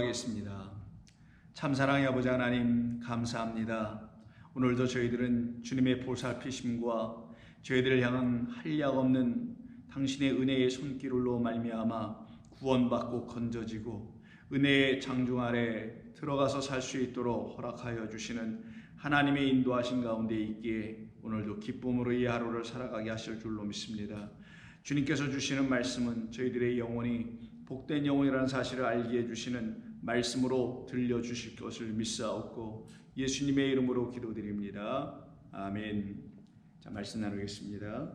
기도하겠습니다. 참사랑의 아버지 하나님 감사합니다. 오늘도 저희들은 주님의 보살피심과 저희들을 향한 한량없는 당신의 은혜의 손길로 말미암아 구원받고 건져지고 은혜의 장중 아래 들어가서 살 수 있도록 허락하여 주시는 하나님의 인도하신 가운데 있기에 오늘도 기쁨으로 이 하루를 살아가게 하실 줄로 믿습니다. 주님께서 주시는 말씀은 저희들의 영혼이 복된 영혼이라는 사실을 알게 해주시는 말씀으로 들려주실 것을 믿사옵고 예수님의 이름으로 기도드립니다. 아멘. 자, 말씀 나누겠습니다.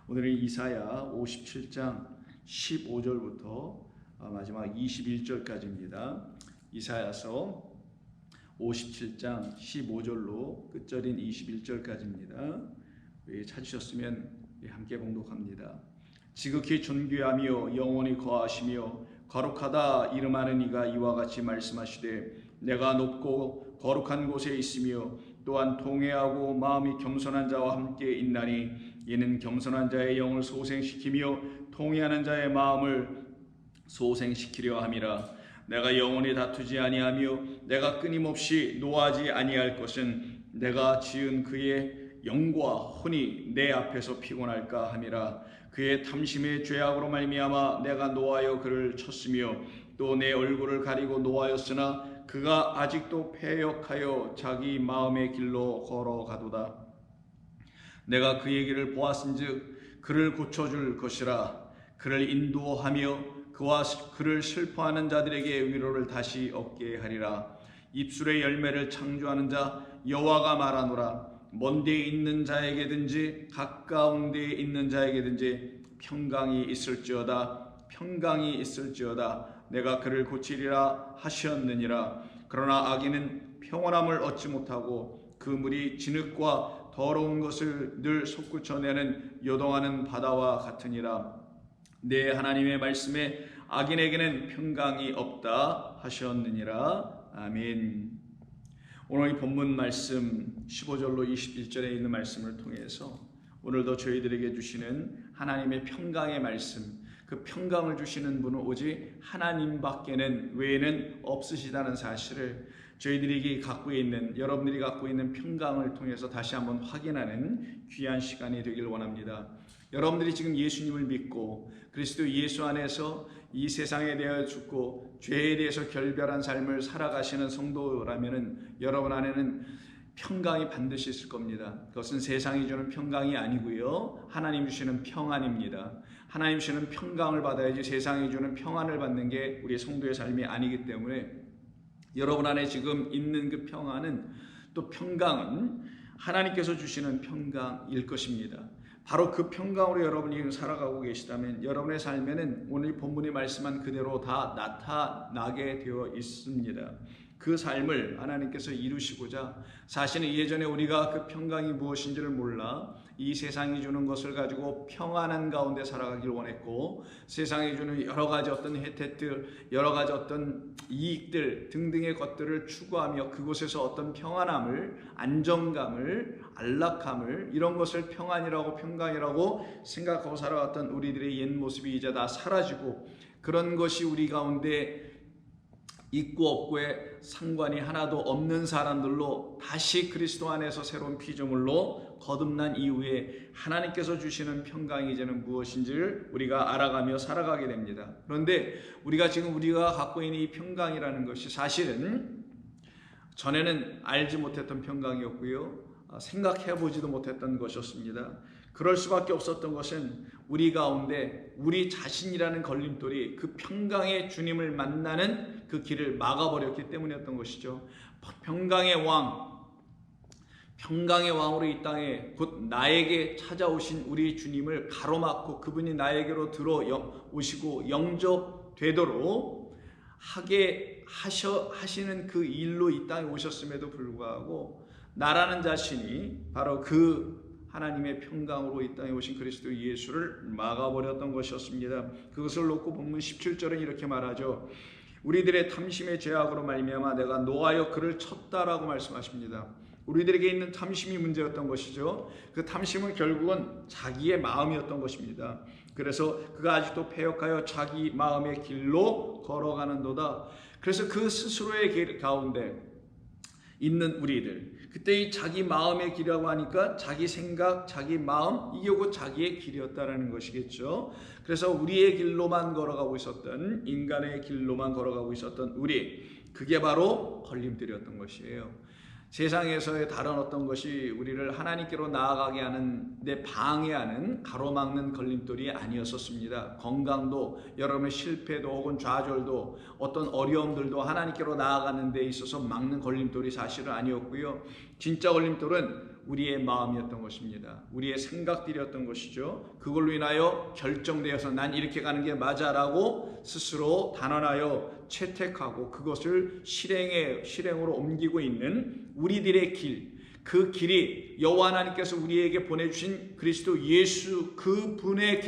오늘은 이사야 57장 15절부터 마지막 21절까지입니다. 이사야서 57장 15절로 끝절인 21절까지입니다. 찾으셨으면 함께 봉독합니다. 지극히 존귀하며 영원히 거하시며 거룩하다 이름하는 이가 이와 같이 말씀하시되 내가 높고 거룩한 곳에 있으며 또한 통회하고 마음이 겸손한 자와 함께 있나니 이는 겸손한 자의 영을 소생시키며 통회하는 자의 마음을 소생시키려 함이라. 내가 영원히 다투지 아니하며 내가 끊임없이 노하지 아니할 것은 내가 지은 그의 영과 혼이 내 앞에서 피곤할까 함이라. 그의 탐심의 죄악으로 말미암아 내가 노하여 그를 쳤으며 또 내 얼굴을 가리고 노하였으나 그가 아직도 패역하여 자기 마음의 길로 걸어가도다. 내가 그의 길을 보았은즉 그를 고쳐줄 것이라. 그를 인도하며 그와 그를 슬퍼하는 자들에게 위로를 다시 얻게 하리라. 입술의 열매를 창조하는 자 여호와가 말하노라. 먼 데에 있는 자에게든지 가까운 데에 있는 자에게든지 평강이 있을지어다. 평강이 있을지어다. 내가 그를 고치리라 하셨느니라. 그러나 악인은 평온함을 얻지 못하고 그 물이 진흙과 더러운 것을 늘 솟구쳐내는 요동하는 바다와 같으니라. 내 하나님의 말씀에 악인에게는 평강이 없다 하셨느니라. 아멘. 오늘 이 본문 말씀 15절로 21절에 있는 말씀을 통해서 오늘도 저희들에게 주시는 하나님의 평강의 말씀, 그 평강을 주시는 분은 오직 하나님밖에는 외에는 없으시다는 사실을 저희들이 갖고 있는, 여러분들이 갖고 있는 평강을 통해서 다시 한번 확인하는 귀한 시간이 되길 원합니다. 여러분들이 지금 예수님을 믿고 그리스도 예수 안에서 이 세상에 대하여 죽고 죄에 대해서 결별한 삶을 살아가시는 성도라면은 여러분 안에는 평강이 반드시 있을 겁니다. 그것은 세상이 주는 평강이 아니고요, 하나님 주시는 평안입니다. 하나님 주시는 평강을 받아야지 세상이 주는 평안을 받는 게 우리 성도의 삶이 아니기 때문에 여러분 안에 지금 있는 그 평안은, 또 평강은 하나님께서 주시는 평강일 것입니다. 바로 그 평강으로 여러분이 살아가고 계시다면 여러분의 삶에는 오늘 본문이 말씀한 그대로 다 나타나게 되어 있습니다. 그 삶을 하나님께서 이루시고자 사실은 예전에 우리가 그 평강이 무엇인지를 몰라 이 세상이 주는 것을 가지고 평안한 가운데 살아가길 원했고, 세상이 주는 여러 가지 어떤 혜택들, 여러 가지 어떤 이익들 등등의 것들을 추구하며 그곳에서 어떤 평안함을, 안정감을, 안락함을, 이런 것을 평안이라고 평강이라고 생각하고 살아왔던 우리들의 옛 모습이 이제 다 사라지고, 그런 것이 우리 가운데 있고 없고에 상관이 하나도 없는 사람들로 다시 그리스도 안에서 새로운 피조물로 거듭난 이후에 하나님께서 주시는 평강이 이제는 무엇인지를 우리가 알아가며 살아가게 됩니다. 그런데 우리가 갖고 있는 이 평강이라는 것이 사실은 전에는 알지 못했던 평강이었고요, 생각해보지도 못했던 것이었습니다. 그럴 수밖에 없었던 것은 우리 가운데 우리 자신이라는 걸림돌이 그 평강의 주님을 만나는 그 길을 막아버렸기 때문이었던 것이죠. 평강의 왕으로 이 땅에 곧 나에게 찾아오신 우리 주님을 가로막고 그분이 나에게로 들어오시고 영접되도록 하시는 그 일로 이 땅에 오셨음에도 불구하고 나라는 자신이 바로 그 하나님의 평강으로 이 땅에 오신 그리스도 예수를 막아버렸던 것이었습니다. 그것을 놓고 본문 17절은 이렇게 말하죠. 우리들의 탐심의 죄악으로 말미암아 내가 노하여 그를 쳤다라고 말씀하십니다. 우리들에게 있는 탐심이 문제였던 것이죠. 그 탐심은 결국은 자기의 마음이었던 것입니다. 그래서 그가 아직도 패역하여 자기 마음의 길로 걸어가는도다. 그래서 그 스스로의 길 가운데 있는 우리들, 그때 이 자기 마음의 길이라고 하니까 자기 생각, 자기 마음, 이게 곧 자기의 길이었다라는 것이겠죠. 그래서 우리의 길로만 걸어가고 있었던, 인간의 길로만 걸어가고 있었던 우리, 그게 바로 걸림돌이었던 것이에요. 세상에서의 다른 어떤 것이 우리를 하나님께로 나아가게 하는 데 방해하는, 가로막는 걸림돌이 아니었었습니다. 건강도, 여러분의 실패도 혹은 좌절도, 어떤 어려움들도 하나님께로 나아가는 데 있어서 막는 걸림돌이 사실은 아니었고요. 진짜 걸림돌은 우리의 마음이었던 것입니다. 우리의 생각들이었던 것이죠. 그걸로 인하여 결정되어서 난 이렇게 가는 게 맞아라고 스스로 단언하여 채택하고 그것을 실행으로 옮기고 있는 우리들의 길, 그 길이 여호와 하나님께서 우리에게 보내주신 그리스도 예수 그 분의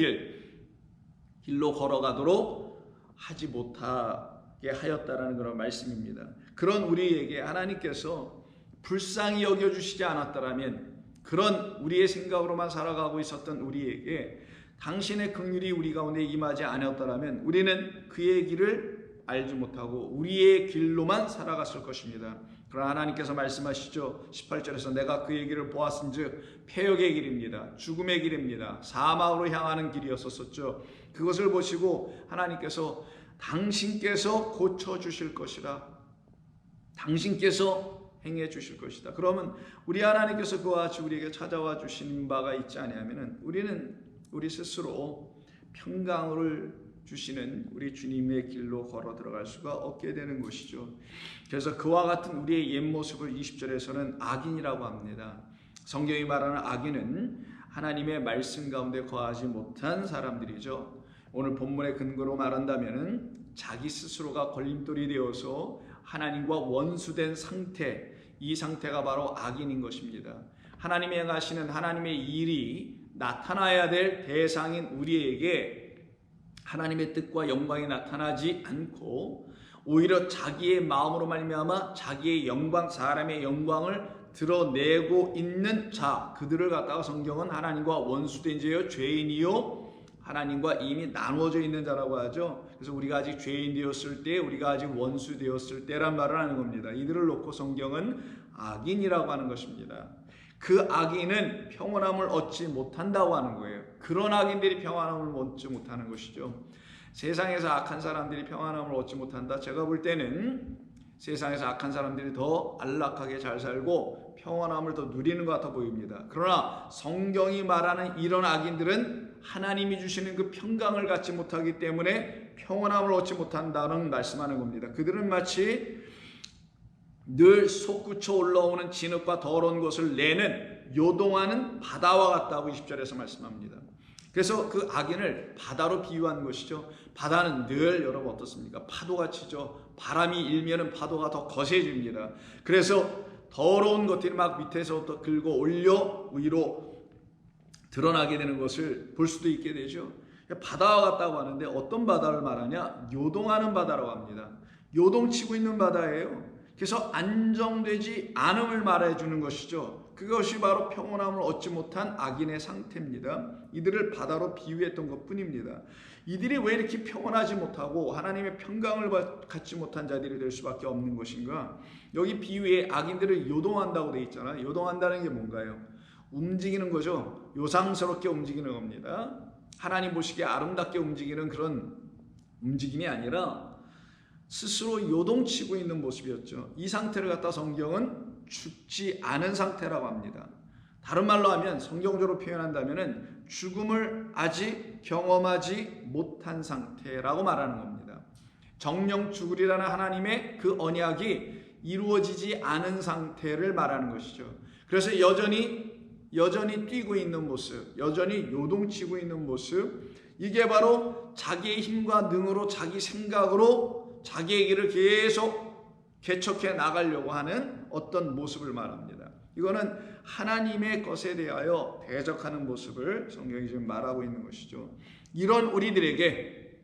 길로 걸어가도록 하지 못하게 하였다라는 그런 말씀입니다. 그런 우리에게 하나님께서 불쌍히 여겨주시지 않았더라면, 그런 우리의 생각으로만 살아가고 있었던 우리에게 당신의 긍휼이 우리 가운데 임하지 않았더라면 우리는 그의 길을 알지 못하고 우리의 길로만 살아갔을 것입니다. 그러나 하나님께서 말씀하시죠. 18절에서 내가 그의 길을 보았은즉 패역의 길입니다. 죽음의 길입니다. 사망으로 향하는 길이었었죠. 그것을 보시고 하나님께서 당신께서 고쳐주실 것이라, 당신께서 행해 주실 것이다. 그러면 우리 하나님께서 그와 같이 우리에게 찾아와 주신 바가 있지 아니하면 우리는 우리 스스로 평강을 주시는 우리 주님의 길로 걸어 들어갈 수가 없게 되는 것이죠. 그래서 그와 같은 우리의 옛 모습을 20절에서는 악인이라고 합니다. 성경이 말하는 악인은 하나님의 말씀 가운데 거하지 못한 사람들이죠. 오늘 본문의 근거로 말한다면 자기 스스로가 걸림돌이 되어서 하나님과 원수된 상태, 이 상태가 바로 악인인 것입니다. 하나님이 행하시는 하나님의 일이 나타나야 될 대상인 우리에게 하나님의 뜻과 영광이 나타나지 않고 오히려 자기의 마음으로 말미암아 자기의 영광, 사람의 영광을 드러내고 있는 자, 그들을 갖다가 성경은 하나님과 원수된 자요, 죄인이요, 하나님과 이미 나누어져 있는 자라고 하죠. 그래서 우리가 아직 죄인 되었을 때, 우리가 아직 원수 되었을 때란 말을 하는 겁니다. 이들을 놓고 성경은 악인이라고 하는 것입니다. 그 악인은 평온함을 얻지 못한다고 하는 거예요. 그런 악인들이 평안함을 얻지 못하는 것이죠. 세상에서 악한 사람들이 평안함을 얻지 못한다. 제가 볼 때는 세상에서 악한 사람들이 더 안락하게 잘 살고 평안함을 더 누리는 것 같아 보입니다. 그러나 성경이 말하는 이런 악인들은 하나님이 주시는 그 평강을 갖지 못하기 때문에 평안함을 얻지 못한다는 말씀하는 겁니다. 그들은 마치 늘 솟구쳐 올라오는 진흙과 더러운 것을 내는 요동하는 바다와 같다고 20절에서 말씀합니다. 그래서 그 악인을 바다로 비유한 것이죠. 바다는 늘 여러분 어떻습니까? 파도가 치죠. 바람이 일면은 파도가 더 거세집니다. 그래서 더러운 것들이 막 밑에서부터 긁어 올려 위로 드러나게 되는 것을 볼 수도 있게 되죠. 바다와 같다고 하는데 어떤 바다를 말하냐? 요동하는 바다라고 합니다. 요동치고 있는 바다예요. 그래서 안정되지 않음을 말해주는 것이죠. 그것이 바로 평온함을 얻지 못한 악인의 상태입니다. 이들을 바다로 비유했던 것뿐입니다. 이들이 왜 이렇게 평온하지 못하고 하나님의 평강을 갖지 못한 자들이 될 수밖에 없는 것인가? 여기 비유에 악인들을 요동한다고 되어 있잖아요. 요동한다는 게 뭔가요? 움직이는 거죠. 요상스럽게 움직이는 겁니다. 하나님 보시기에 아름답게 움직이는 그런 움직임이 아니라 스스로 요동치고 있는 모습이었죠. 이 상태를 갖다 성경은 죽지 않은 상태라고 합니다. 다른 말로 하면 성경적으로 표현한다면 죽음을 아직 경험하지 못한 상태라고 말하는 겁니다. 정령 죽으리라는 하나님의 그 언약이 이루어지지 않은 상태를 말하는 것이죠. 그래서 여전히 뛰고 있는 모습, 여전히 요동치고 있는 모습, 이게 바로 자기의 힘과 능으로, 자기 생각으로 자기의 길을 계속 개척해 나가려고 하는 어떤 모습을 말합니다. 이거는 하나님의 것에 대하여 대적하는 모습을 성경이 지금 말하고 있는 것이죠. 이런 우리들에게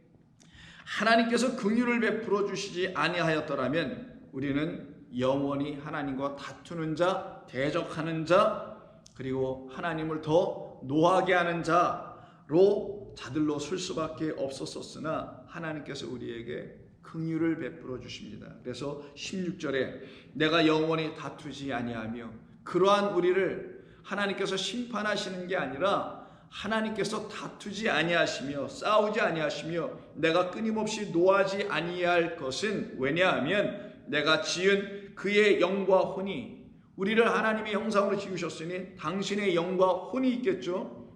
하나님께서 긍휼을 베풀어 주시지 아니하였더라면 우리는 영원히 하나님과 다투는 자, 대적하는 자, 그리고 하나님을 더 노하게 하는 자들로 설 수밖에 없었으나 하나님께서 우리에게 긍휼을 베풀어 주십니다. 그래서 16절에 내가 영원히 다투지 아니하며, 그러한 우리를 하나님께서 심판하시는 게 아니라 하나님께서 다투지 아니하시며 싸우지 아니하시며 내가 끊임없이 노하지 아니할 것은, 왜냐하면 내가 지은 그의 영과 혼이, 우리를 하나님의 형상으로 지으셨으니 당신의 영과 혼이 있겠죠.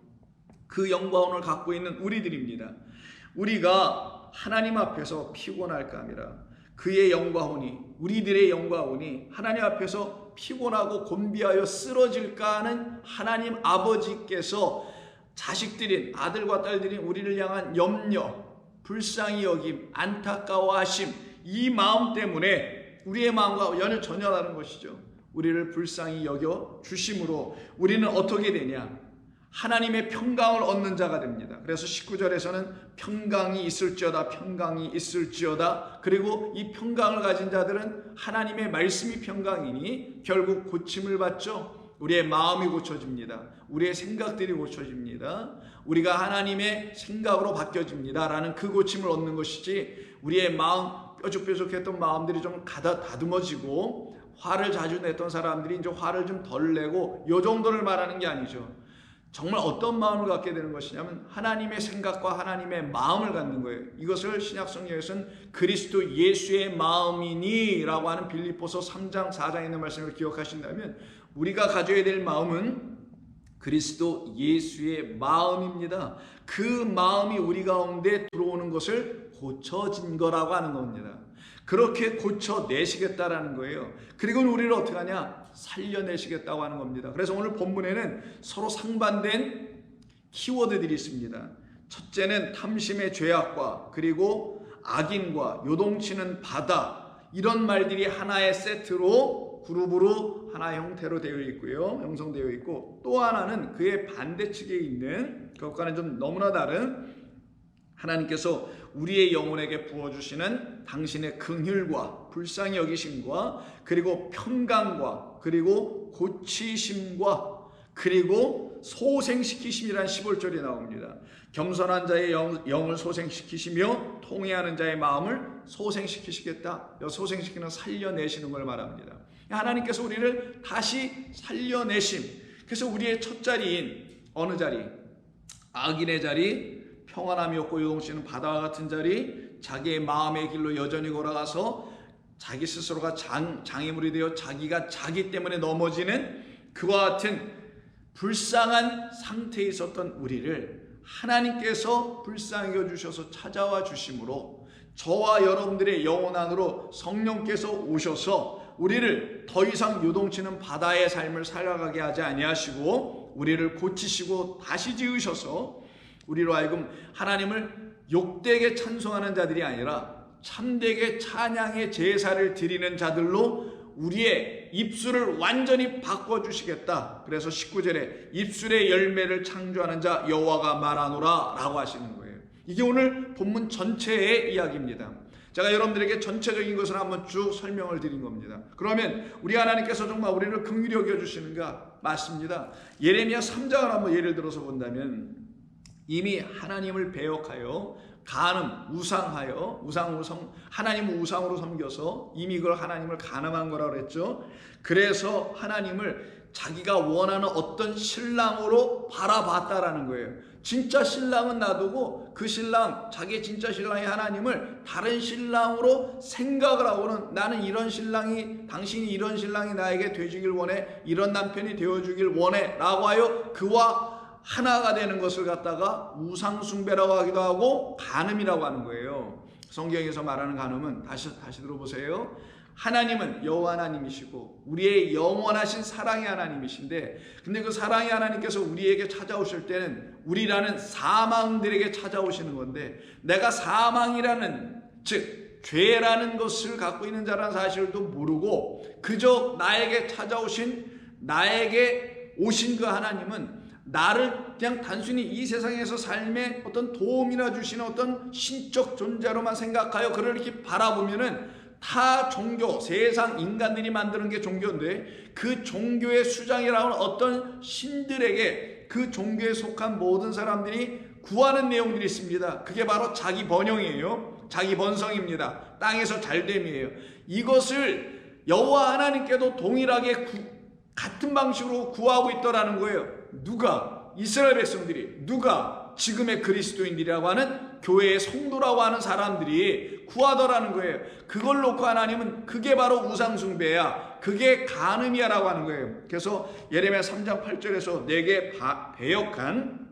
그 영과 혼을 갖고 있는 우리들입니다. 우리가 하나님 앞에서 피곤할까 함이라. 그의 영과 혼이, 우리들의 영과 혼이 하나님 앞에서 피곤하고 곤비하여 쓰러질까 하는 하나님 아버지께서 자식들인, 아들과 딸들인 우리를 향한 염려, 불쌍히 여김, 안타까워하심, 이 마음 때문에 우리의 마음과 전혀 다른 것이죠. 우리를 불쌍히 여겨 주심으로 우리는 어떻게 되냐? 하나님의 평강을 얻는 자가 됩니다. 그래서 19절에서는 평강이 있을지어다, 평강이 있을지어다. 그리고 이 평강을 가진 자들은 하나님의 말씀이 평강이니 결국 고침을 받죠. 우리의 마음이 고쳐집니다. 우리의 생각들이 고쳐집니다. 우리가 하나님의 생각으로 바뀌어집니다 라는 그 고침을 얻는 것이지, 우리의 마음, 뾰족뾰족했던 마음들이 좀 다듬어지고 화를 자주 냈던 사람들이 이제 화를 좀 덜 내고, 이 정도를 말하는 게 아니죠. 정말 어떤 마음을 갖게 되는 것이냐면 하나님의 생각과 하나님의 마음을 갖는 거예요. 이것을 신약성경에서는 그리스도 예수의 마음이니 라고 하는 빌립보서 3장 4장에 있는 말씀을 기억하신다면, 우리가 가져야 될 마음은 그리스도 예수의 마음입니다. 그 마음이 우리 가운데 들어오는 것을 고쳐진 거라고 하는 겁니다. 그렇게 고쳐내시겠다라는 거예요. 그리고 우리를 어떻게 하냐? 살려내시겠다고 하는 겁니다. 그래서 오늘 본문에는 서로 상반된 키워드들이 있습니다. 첫째는 탐심의 죄악과, 그리고 악인과, 요동치는 바다, 이런 말들이 하나의 세트로, 그룹으로 하나의 형태로 되어 있고요, 형성되어 있고, 또 하나는 그의 반대측에 있는, 그것과는 좀 너무나 다른 하나님께서 우리의 영혼에게 부어주시는 당신의 긍휼과 불쌍히 여기심과, 그리고 평강과, 그리고 고치심과, 그리고 소생시키심이란 15절이 나옵니다. 겸손한 자의 영을 소생시키시며 통회하는 자의 마음을 소생시키시겠다. 소생시키는 살려내시는 걸 말합니다. 하나님께서 우리를 다시 살려내심. 그래서 우리의 첫 자리인 어느 자리? 악인의 자리, 평안함이 없고 요동치는 바다와 같은 자리, 자기의 마음의 길로 여전히 걸어가서 자기 스스로가 장애물이 되어 자기가 자기 때문에 넘어지는 그와 같은 불쌍한 상태에 있었던 우리를 하나님께서 불쌍히 여주셔서 찾아와 주심으로, 저와 여러분들의 영혼 안으로 성령께서 오셔서 우리를 더 이상 요동치는 바다의 삶을 살아가게 하지 아니하시고 우리를 고치시고 다시 지으셔서 우리로 하여금 하나님을 욕되게 찬송하는 자들이 아니라 참되게 찬양의 제사를 드리는 자들로 우리의 입술을 완전히 바꿔주시겠다. 그래서 19절에 입술의 열매를 창조하는 자 여호와가 말하노라 라고 하시는 거예요. 이게 오늘 본문 전체의 이야기입니다. 제가 여러분들에게 전체적인 것을 한번 쭉 설명을 드린 겁니다. 그러면 우리 하나님께서 정말 우리를 긍휼히 여겨주시는가? 맞습니다. 예레미야 3장을 한번 예를 들어서 본다면, 이미 하나님을 배역하여 간음, 우상하여 하나님을 우상으로 섬겨서 이미 그걸 하나님을 간음한 거라고 그랬죠. 그래서 하나님을 자기가 원하는 어떤 신랑으로 바라봤다라는 거예요. 진짜 신랑은 놔두고 그 신랑, 자기의 진짜 신랑이 하나님을 다른 신랑으로 생각을 하고는, 나는 이런 신랑이, 당신이 이런 신랑이 나에게 되주길 원해, 이런 남편이 되어주길 원해 라고 하여 그와 하나가 되는 것을 갖다가 우상숭배라고 하기도 하고 간음이라고 하는 거예요. 성경에서 말하는 간음은 다시 들어보세요. 하나님은 여호와 하나님이시고 우리의 영원하신 사랑의 하나님이신데, 근데 그 사랑의 하나님께서 우리에게 찾아오실 때는 우리라는 사망들에게 찾아오시는 건데, 내가 사망이라는, 즉 죄라는 것을 갖고 있는 자라는 사실도 모르고 그저 나에게 오신 그 하나님은 나를 그냥 단순히 이 세상에서 삶에 어떤 도움이나 주시는 어떤 신적 존재로만 생각하여 그를 이렇게 바라보면은 타 종교, 세상 인간들이 만드는 게 종교인데, 그 종교의 수장이라는 어떤 신들에게 그 종교에 속한 모든 사람들이 구하는 내용들이 있습니다. 그게 바로 자기 번영이에요. 자기 번성입니다. 땅에서 잘됨이에요. 이것을 여호와 하나님께도 동일하게 같은 방식으로 구하고 있더라는 거예요. 누가? 이스라엘 백성들이. 누가? 지금의 그리스도인들이라고 하는 교회의 성도라고 하는 사람들이 구하더라는 거예요. 그걸 놓고 하나님은 그게 바로 우상숭배야, 그게 간음이야 라고 하는 거예요. 그래서 예레미야 3장 8절에서 내게 배역한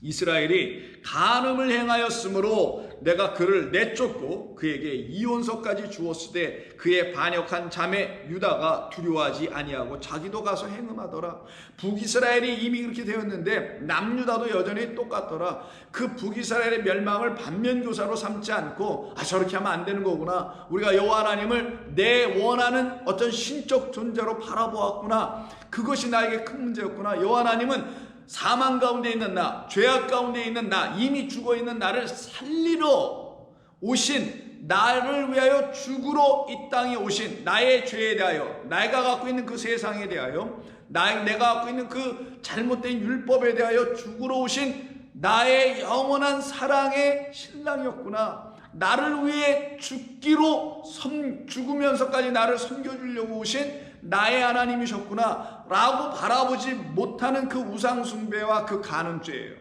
이스라엘이 간음을 행하였으므로 내가 그를 내쫓고 그에게 이혼서까지 주었으되 그의 반역한 자매 유다가 두려워하지 아니하고 자기도 가서 행음하더라. 북이스라엘이 이미 그렇게 되었는데 남유다도 여전히 똑같더라. 그 북이스라엘의 멸망을 반면교사로 삼지 않고 저렇게 하면 안 되는 거구나, 우리가 여호와 하나님을 내 원하는 어떤 신적 존재로 바라보았구나, 그것이 나에게 큰 문제였구나. 여호와 하나님은 사망 가운데 있는 나, 죄악 가운데 있는 나, 이미 죽어있는 나를 살리러 오신, 나를 위하여 죽으러 이 땅에 오신, 나의 죄에 대하여, 내가 갖고 있는 그 세상에 대하여, 내가 갖고 있는 그 잘못된 율법에 대하여 죽으러 오신 나의 영원한 사랑의 신랑이었구나. 나를 위해 죽으면서까지 나를 섬겨주려고 오신 나의 하나님이셨구나 라고 바라보지 못하는 그 우상숭배와 그 간음죄예요.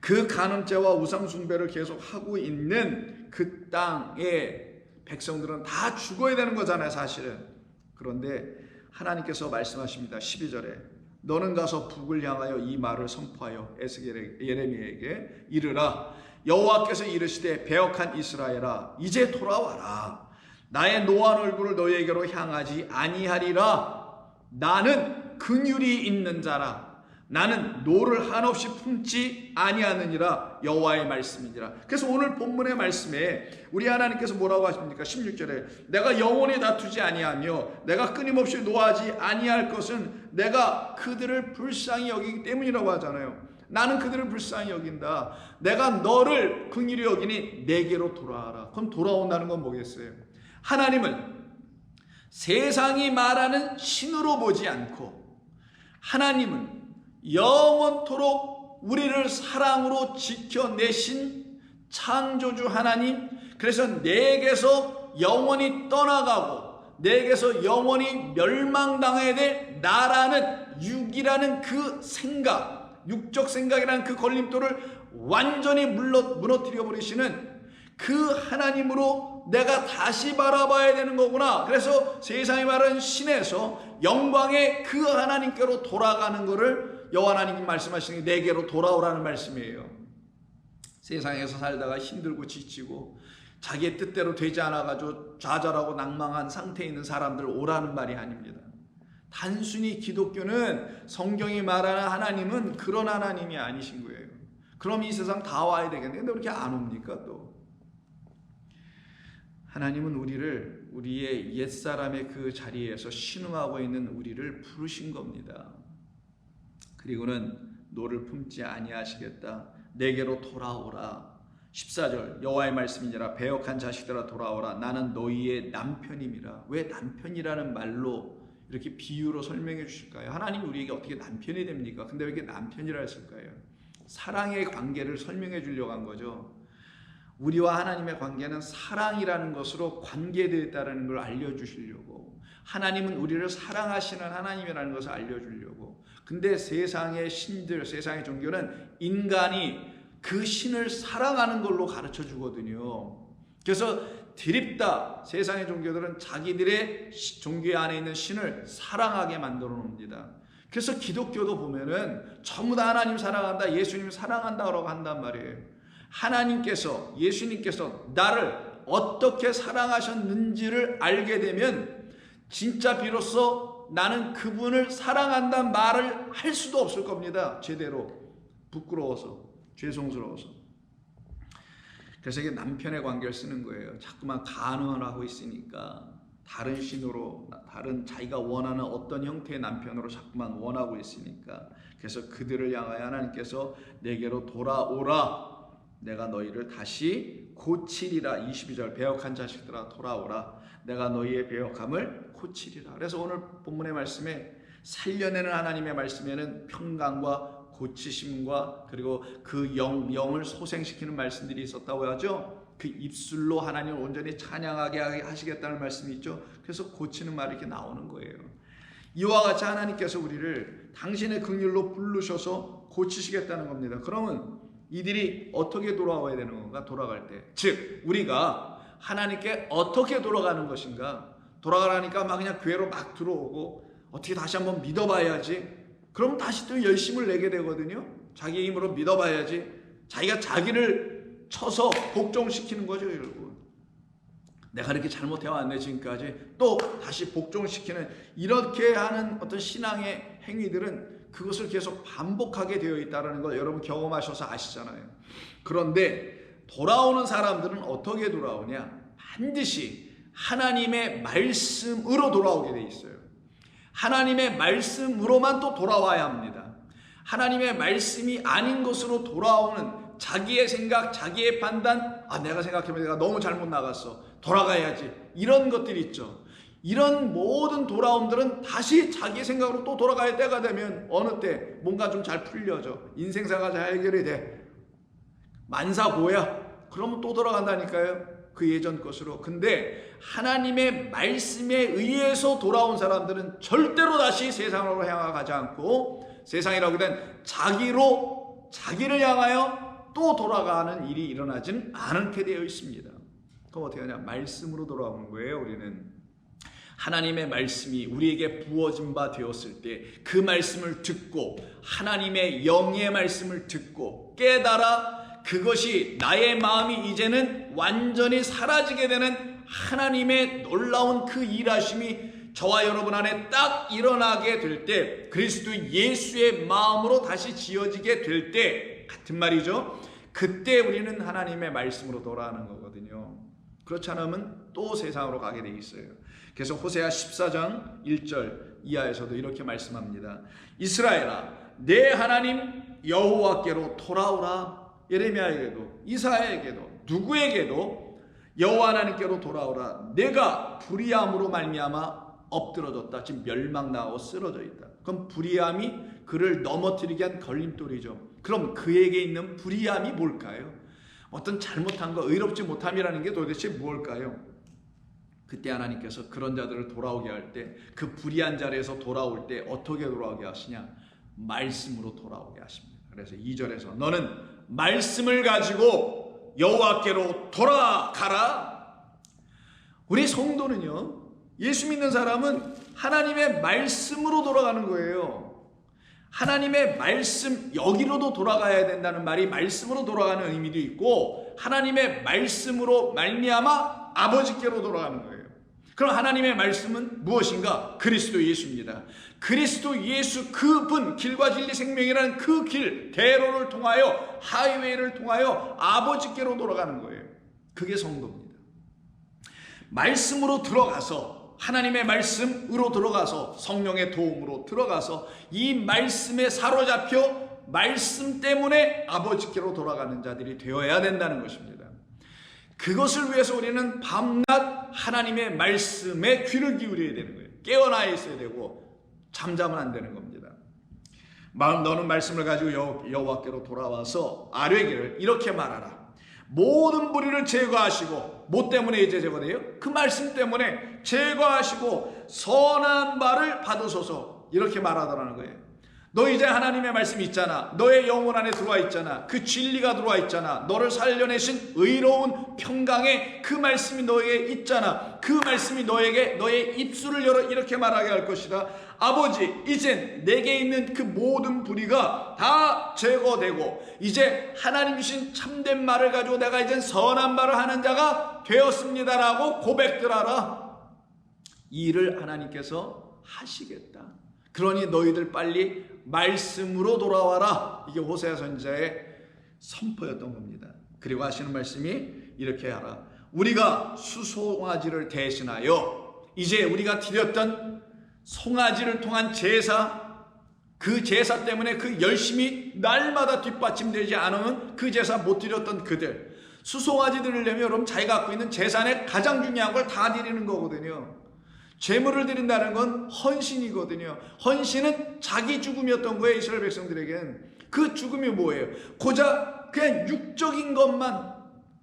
그 간음죄와 우상숭배를 계속 하고 있는 그 땅의 백성들은 다 죽어야 되는 거잖아요, 사실은. 그런데 하나님께서 말씀하십니다. 12절에 너는 가서 북을 향하여 이 말을 선포하여 예레미야에게 이르라. 여호와께서 이르시되 배역한 이스라엘아, 이제 돌아와라. 나의 노한 얼굴을 너희에게로 향하지 아니하리라. 나는 긍휼이 있는 자라. 나는 노를 한없이 품지 아니하느니라. 여호와의 말씀이니라. 그래서 오늘 본문의 말씀에 우리 하나님께서 뭐라고 하십니까? 16절에 내가 영원히 다투지 아니하며 내가 끊임없이 노하지 아니할 것은 내가 그들을 불쌍히 여기기 때문이라고 하잖아요. 나는 그들을 불쌍히 여긴다. 내가 너를 긍휼히 여기니 내게로 돌아와라. 그럼 돌아온다는 건 뭐겠어요? 하나님은 세상이 말하는 신으로 보지 않고, 하나님은 영원토록 우리를 사랑으로 지켜내신 창조주 하나님, 그래서 내게서 영원히 떠나가고 내게서 영원히 멸망당해야 될 나라는 육이라는 그 생각, 육적 생각이라는 그 걸림돌을 완전히 무너뜨려 버리시는 그 하나님으로 내가 다시 바라봐야 되는 거구나. 그래서 세상이 말하는 신에서 영광의 그 하나님께로 돌아가는 것을 여호와 하나님이 말씀하시는 게 내게로 돌아오라는 말씀이에요. 세상에서 살다가 힘들고 지치고 자기의 뜻대로 되지 않아가지고 좌절하고 낭망한 상태에 있는 사람들 오라는 말이 아닙니다. 단순히 기독교는 성경이 말하는 하나님은 그런 하나님이 아니신 거예요. 그럼 이 세상 다 와야 되겠는데 근데 왜 이렇게 안 옵니까? 또 하나님은 우리의 옛사람의 그 자리에서 신음하고 있는 우리를 부르신 겁니다. 그리고는 너를 품지 아니하시겠다. 내게로 돌아오라. 14절 여호와의 말씀이니라. 배역한 자식들아 돌아오라. 나는 너희의 남편임이라. 왜 남편이라는 말로 이렇게 비유로 설명해 주실까요? 하나님이 우리에게 어떻게 남편이 됩니까? 근데 왜 이렇게 남편이라 했을까요? 사랑의 관계를 설명해 주려고 한 거죠. 우리와 하나님의 관계는 사랑이라는 것으로 관계되어 있다는 걸 알려주시려고, 하나님은 우리를 사랑하시는 하나님이라는 것을 알려주려고. 근데 세상의 신들, 세상의 종교는 인간이 그 신을 사랑하는 걸로 가르쳐 주거든요. 그래서 드립다 세상의 종교들은 자기들의 종교 안에 있는 신을 사랑하게 만들어 놓습니다. 그래서 기독교도 보면은 전부 다 하나님 사랑한다, 예수님 사랑한다고 한단 말이에요. 하나님께서, 예수님께서 나를 어떻게 사랑하셨는지를 알게 되면 진짜 비로소 나는 그분을 사랑한다는 말을 할 수도 없을 겁니다. 제대로. 부끄러워서, 죄송스러워서. 그래서 이게 남편의 관계를 쓰는 거예요. 자꾸만 간음을 하고 있으니까 다른 신으로, 다른 자기가 원하는 어떤 형태의 남편으로 자꾸만 원하고 있으니까. 그래서 그들을 향하여 하나님께서 내게로 돌아오라. 내가 너희를 다시 고치리라. 22절 배역한 자식들아 돌아오라. 내가 너희의 배역함을 고치리라. 그래서 오늘 본문의 말씀에 살려내는 하나님의 말씀에는 평강과 고치심과 그리고 그 영을 소생시키는 말씀들이 있었다고 하죠. 그 입술로 하나님을 온전히 찬양하게 하시겠다는 말씀이 있죠. 그래서 고치는 말이 이렇게 나오는 거예요. 이와 같이 하나님께서 우리를 당신의 긍휼로 부르셔서 고치시겠다는 겁니다. 그러면 이들이 어떻게 돌아와야 되는 건가? 돌아갈 때, 즉 우리가 하나님께 어떻게 돌아가는 것인가? 돌아가라니까 막 그냥 교회로 막 들어오고 어떻게 다시 한번 믿어봐야지. 그럼 다시 또 열심을 내게 되거든요. 자기 힘으로 믿어봐야지. 자기가 자기를 쳐서 복종시키는 거죠, 여러분. 내가 이렇게 잘못해왔네 지금까지. 또 다시 복종시키는 이렇게 하는 어떤 신앙의 행위들은 그것을 계속 반복하게 되어 있다는 걸 여러분 경험하셔서 아시잖아요. 그런데 돌아오는 사람들은 어떻게 돌아오냐? 반드시 하나님의 말씀으로 돌아오게 돼 있어요. 하나님의 말씀으로만 또 돌아와야 합니다. 하나님의 말씀이 아닌 것으로 돌아오는 자기의 생각, 자기의 판단, 내가 생각해보면 내가 너무 잘못 나갔어, 돌아가야지, 이런 것들이 있죠. 이런 모든 돌아옴들은 다시 자기 생각으로 또 돌아갈 때가 되면 어느 때 뭔가 좀 잘 풀려져, 인생사가 잘 해결이 돼, 만사고야, 그러면 또 돌아간다니까요, 그 예전 것으로. 근데 하나님의 말씀에 의해서 돌아온 사람들은 절대로 다시 세상으로 향하지 않고 세상이라고 된 자기를 향하여 또 돌아가는 일이 일어나지는 않게 되어 있습니다. 그럼 어떻게 하냐? 말씀으로 돌아오는 거예요. 우리는 하나님의 말씀이 우리에게 부어진 바 되었을 때 그 말씀을 듣고 하나님의 영의 말씀을 듣고 깨달아 그것이 나의 마음이 이제는 완전히 사라지게 되는 하나님의 놀라운 그 일하심이 저와 여러분 안에 딱 일어나게 될 때, 그리스도 예수의 마음으로 다시 지어지게 될 때 같은 말이죠. 그때 우리는 하나님의 말씀으로 돌아가는 거거든요. 그렇지 않으면 또 세상으로 가게 돼 있어요. 그래서 호세아 14장 1절 이하에서도 이렇게 말씀합니다. 이스라엘아, 내 하나님 여호와께로 돌아오라. 예레미야에게도 이사야에게도 누구에게도 여호와 하나님께로 돌아오라. 내가 불의함으로 말미암아 엎드러졌다. 지금 멸망당하고 쓰러져 있다. 그럼 불의함이 그를 넘어뜨리게 한 걸림돌이죠. 그럼 그에게 있는 불의함이 뭘까요? 어떤 잘못한 거, 의롭지 못함이라는 게 도대체 무엇일까요? 그때 하나님께서 그런 자들을 돌아오게 할 때, 그 불의한 자리에서 돌아올 때 어떻게 돌아오게 하시냐? 말씀으로 돌아오게 하십니다. 그래서 2절에서 너는 말씀을 가지고 여호와께로 돌아가라. 우리 성도는요, 예수 믿는 사람은 하나님의 말씀으로 돌아가는 거예요. 하나님의 말씀, 여기로도 돌아가야 된다는 말이 말씀으로 돌아가는 의미도 있고, 하나님의 말씀으로 말미암아 아버지께로 돌아가는 거예요. 그럼 하나님의 말씀은 무엇인가? 그리스도 예수입니다. 그리스도 예수, 그분, 길과 진리 생명이라는 그 길, 대로를 통하여, 하이웨이를 통하여 아버지께로 돌아가는 거예요. 그게 성도입니다. 말씀으로 들어가서, 하나님의 말씀으로 들어가서, 성령의 도움으로 들어가서 이 말씀에 사로잡혀 말씀 때문에 아버지께로 돌아가는 자들이 되어야 된다는 것입니다. 그것을 위해서 우리는 밤낮 하나님의 말씀에 귀를 기울여야 되는 거예요. 깨어나 있어야 되고 잠자면 안 되는 겁니다. 너는 말씀을 가지고 여호와께로 돌아와서 아뢰기를 이렇게 말하라. 모든 불의를 제거하시고, 뭐 때문에 이제 제거돼요? 그 말씀 때문에 제거하시고 선한 바를 받으소서, 이렇게 말하더라는 거예요. 너 이제 하나님의 말씀이 있잖아. 너의 영혼 안에 들어와 있잖아. 그 진리가 들어와 있잖아. 너를 살려내신 의로운 평강의 그 말씀이 너에게 있잖아. 그 말씀이 너에게 너의 입술을 열어 이렇게 말하게 할 것이다. 아버지, 이젠 내게 있는 그 모든 불의가 다 제거되고 이제 하나님 주신 참된 말을 가지고 내가 이젠 선한 말을 하는 자가 되었습니다라고 고백들하라. 이 일을 하나님께서 하시겠다. 그러니 너희들 빨리 말씀으로 돌아와라. 이게 호세아 선지자의 선포였던 겁니다. 그리고 하시는 말씀이 이렇게 하라. 우리가 수송아지를 대신하여 이제 우리가 드렸던 송아지를 통한 제사, 그 제사 때문에 그 열심히 날마다 뒷받침되지 않으면 그 제사 못 드렸던 그들, 수송아지 드리려면 여러분 자기가 갖고 있는 재산의 가장 중요한 걸 다 드리는 거거든요. 제물을 드린다는 건 헌신이거든요. 헌신은 자기 죽음이었던 거예요. 이스라엘 백성들에겐. 그 죽음이 뭐예요? 고작 그냥 육적인 것만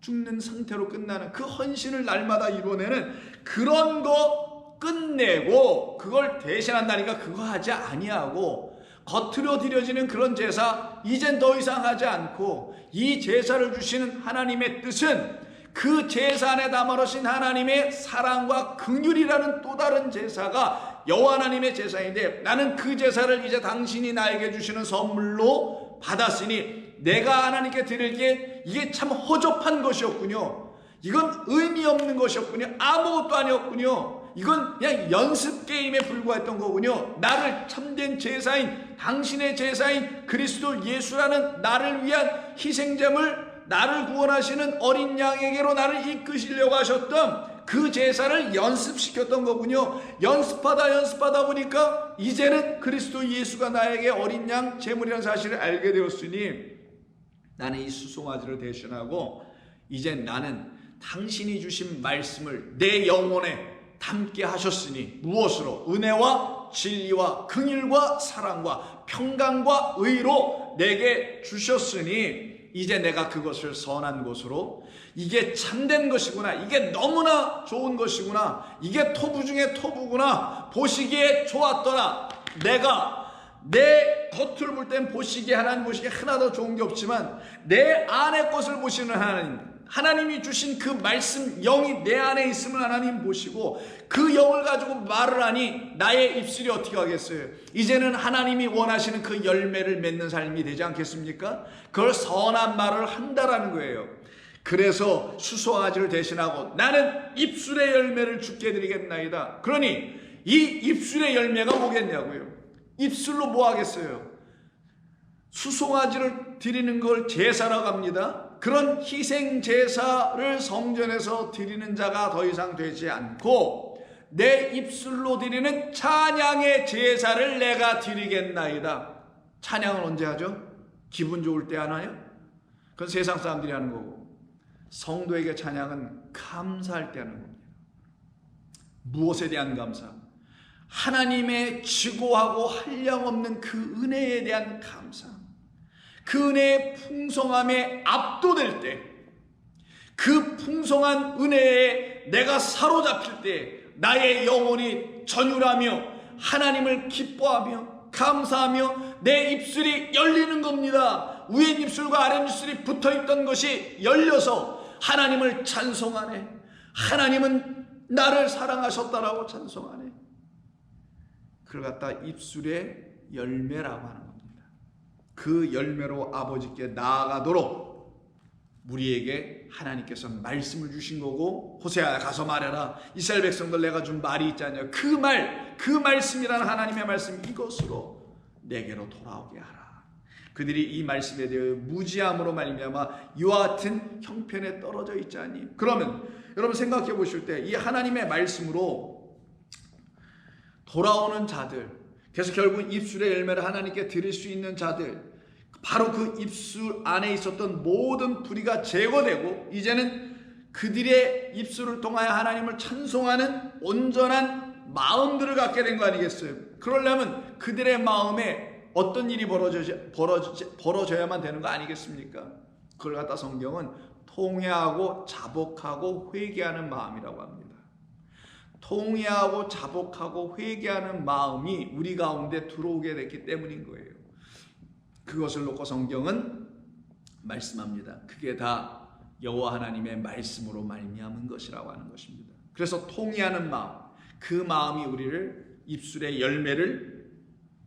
죽는 상태로 끝나는 그 헌신을 날마다 이뤄내는 그런 거 끝내고 그걸 대신한다니까 그거 하지 아니하고 겉으로 드려지는 그런 제사 이젠 더 이상 하지 않고 이 제사를 주시는 하나님의 뜻은 그 제사 안에 담아놓으신 하나님의 사랑과 긍휼이라는 또 다른 제사가 여호와 하나님의 제사인데 나는 그 제사를 이제 당신이 나에게 주시는 선물로 받았으니 내가 하나님께 드릴 게 이게 참 허접한 것이었군요. 이건 의미 없는 것이었군요. 아무것도 아니었군요. 이건 그냥 연습 게임에 불과했던 거군요. 나를 참된 제사인 당신의 제사인 그리스도 예수라는 나를 위한 희생제물 나를 구원하시는 어린 양에게로 나를 이끄시려고 하셨던 그 제사를 연습시켰던 거군요. 연습하다 보니까 이제는 그리스도 예수가 나에게 어린 양 제물이라는 사실을 알게 되었으니 나는 이 수송아지를 대신하고 이제 나는 당신이 주신 말씀을 내 영혼에 담게 하셨으니 무엇으로? 은혜와 진리와 긍휼과 사랑과 평강과 의로 내게 주셨으니 이제 내가 그것을 선한 것으로 이게 참된 것이구나, 이게 너무나 좋은 것이구나, 이게 토부 중에 토부구나, 보시기에 좋았더라. 내가 내 겉을 볼 땐 보시기에 하나님 보시기에 하나도 좋은 게 없지만 내 안의 것을 보시는 하나님, 하나님이 주신 그 말씀 영이 내 안에 있음을 하나님 보시고 그 영을 가지고 말을 하니 나의 입술이 어떻게 하겠어요? 이제는 하나님이 원하시는 그 열매를 맺는 삶이 되지 않겠습니까? 그걸 선한 말을 한다라는 거예요. 그래서 수송아지를 대신하고 나는 입술의 열매를 주께 드리겠나이다. 그러니 이 입술의 열매가 뭐겠냐고요? 입술로 뭐 하겠어요? 수송아지를 드리는 걸 제사라고 합니다. 그런 희생 제사를 성전에서 드리는 자가 더 이상 되지 않고 내 입술로 드리는 찬양의 제사를 내가 드리겠나이다. 찬양은 언제 하죠? 기분 좋을 때 하나요? 그건 세상 사람들이 하는 거고 성도에게 찬양은 감사할 때 하는 겁니다. 무엇에 대한 감사? 하나님의 지고하고 한량없는 그 은혜에 대한 감사. 그 은혜의 풍성함에 압도될 때, 그 풍성한 은혜에 내가 사로잡힐 때 나의 영혼이 전율하며 하나님을 기뻐하며 감사하며 내 입술이 열리는 겁니다. 위에 입술과 아래 입술이 붙어있던 것이 열려서 하나님을 찬송하네. 하나님은 나를 사랑하셨다라고 찬송하네. 그걸 갖다 입술의 열매라고 하는 겁니다. 그 열매로 아버지께 나아가도록 우리에게 하나님께서 말씀을 주신 거고 호세아야 가서 말해라. 이스라엘 백성들 내가 준 말이 있지 않냐. 그 말씀이라는 하나님의 말씀 이것으로 내게로 돌아오게 하라. 그들이 이 말씀에 대해 무지함으로 말미암아 이와 같은 형편에 떨어져 있지 않니. 그러면 여러분 생각해 보실 때 이 하나님의 말씀으로 돌아오는 자들, 그래서 결국 입술의 열매를 하나님께 드릴 수 있는 자들, 바로 그 입술 안에 있었던 모든 불의가 제거되고 이제는 그들의 입술을 통하여 하나님을 찬송하는 온전한 마음들을 갖게 된 거 아니겠어요? 그러려면 그들의 마음에 어떤 일이 벌어져야만 되는 거 아니겠습니까? 그걸 갖다 성경은 통회하고 자복하고 회개하는 마음이라고 합니다. 통회하고 자복하고 회개하는 마음이 우리 가운데 들어오게 됐기 때문인 거예요. 그것을 놓고 성경은 말씀합니다. 그게 다 여호와 하나님의 말씀으로 말미암은 것이라고 하는 것입니다. 그래서 통회하는 마음, 그 마음이 우리를 입술의 열매를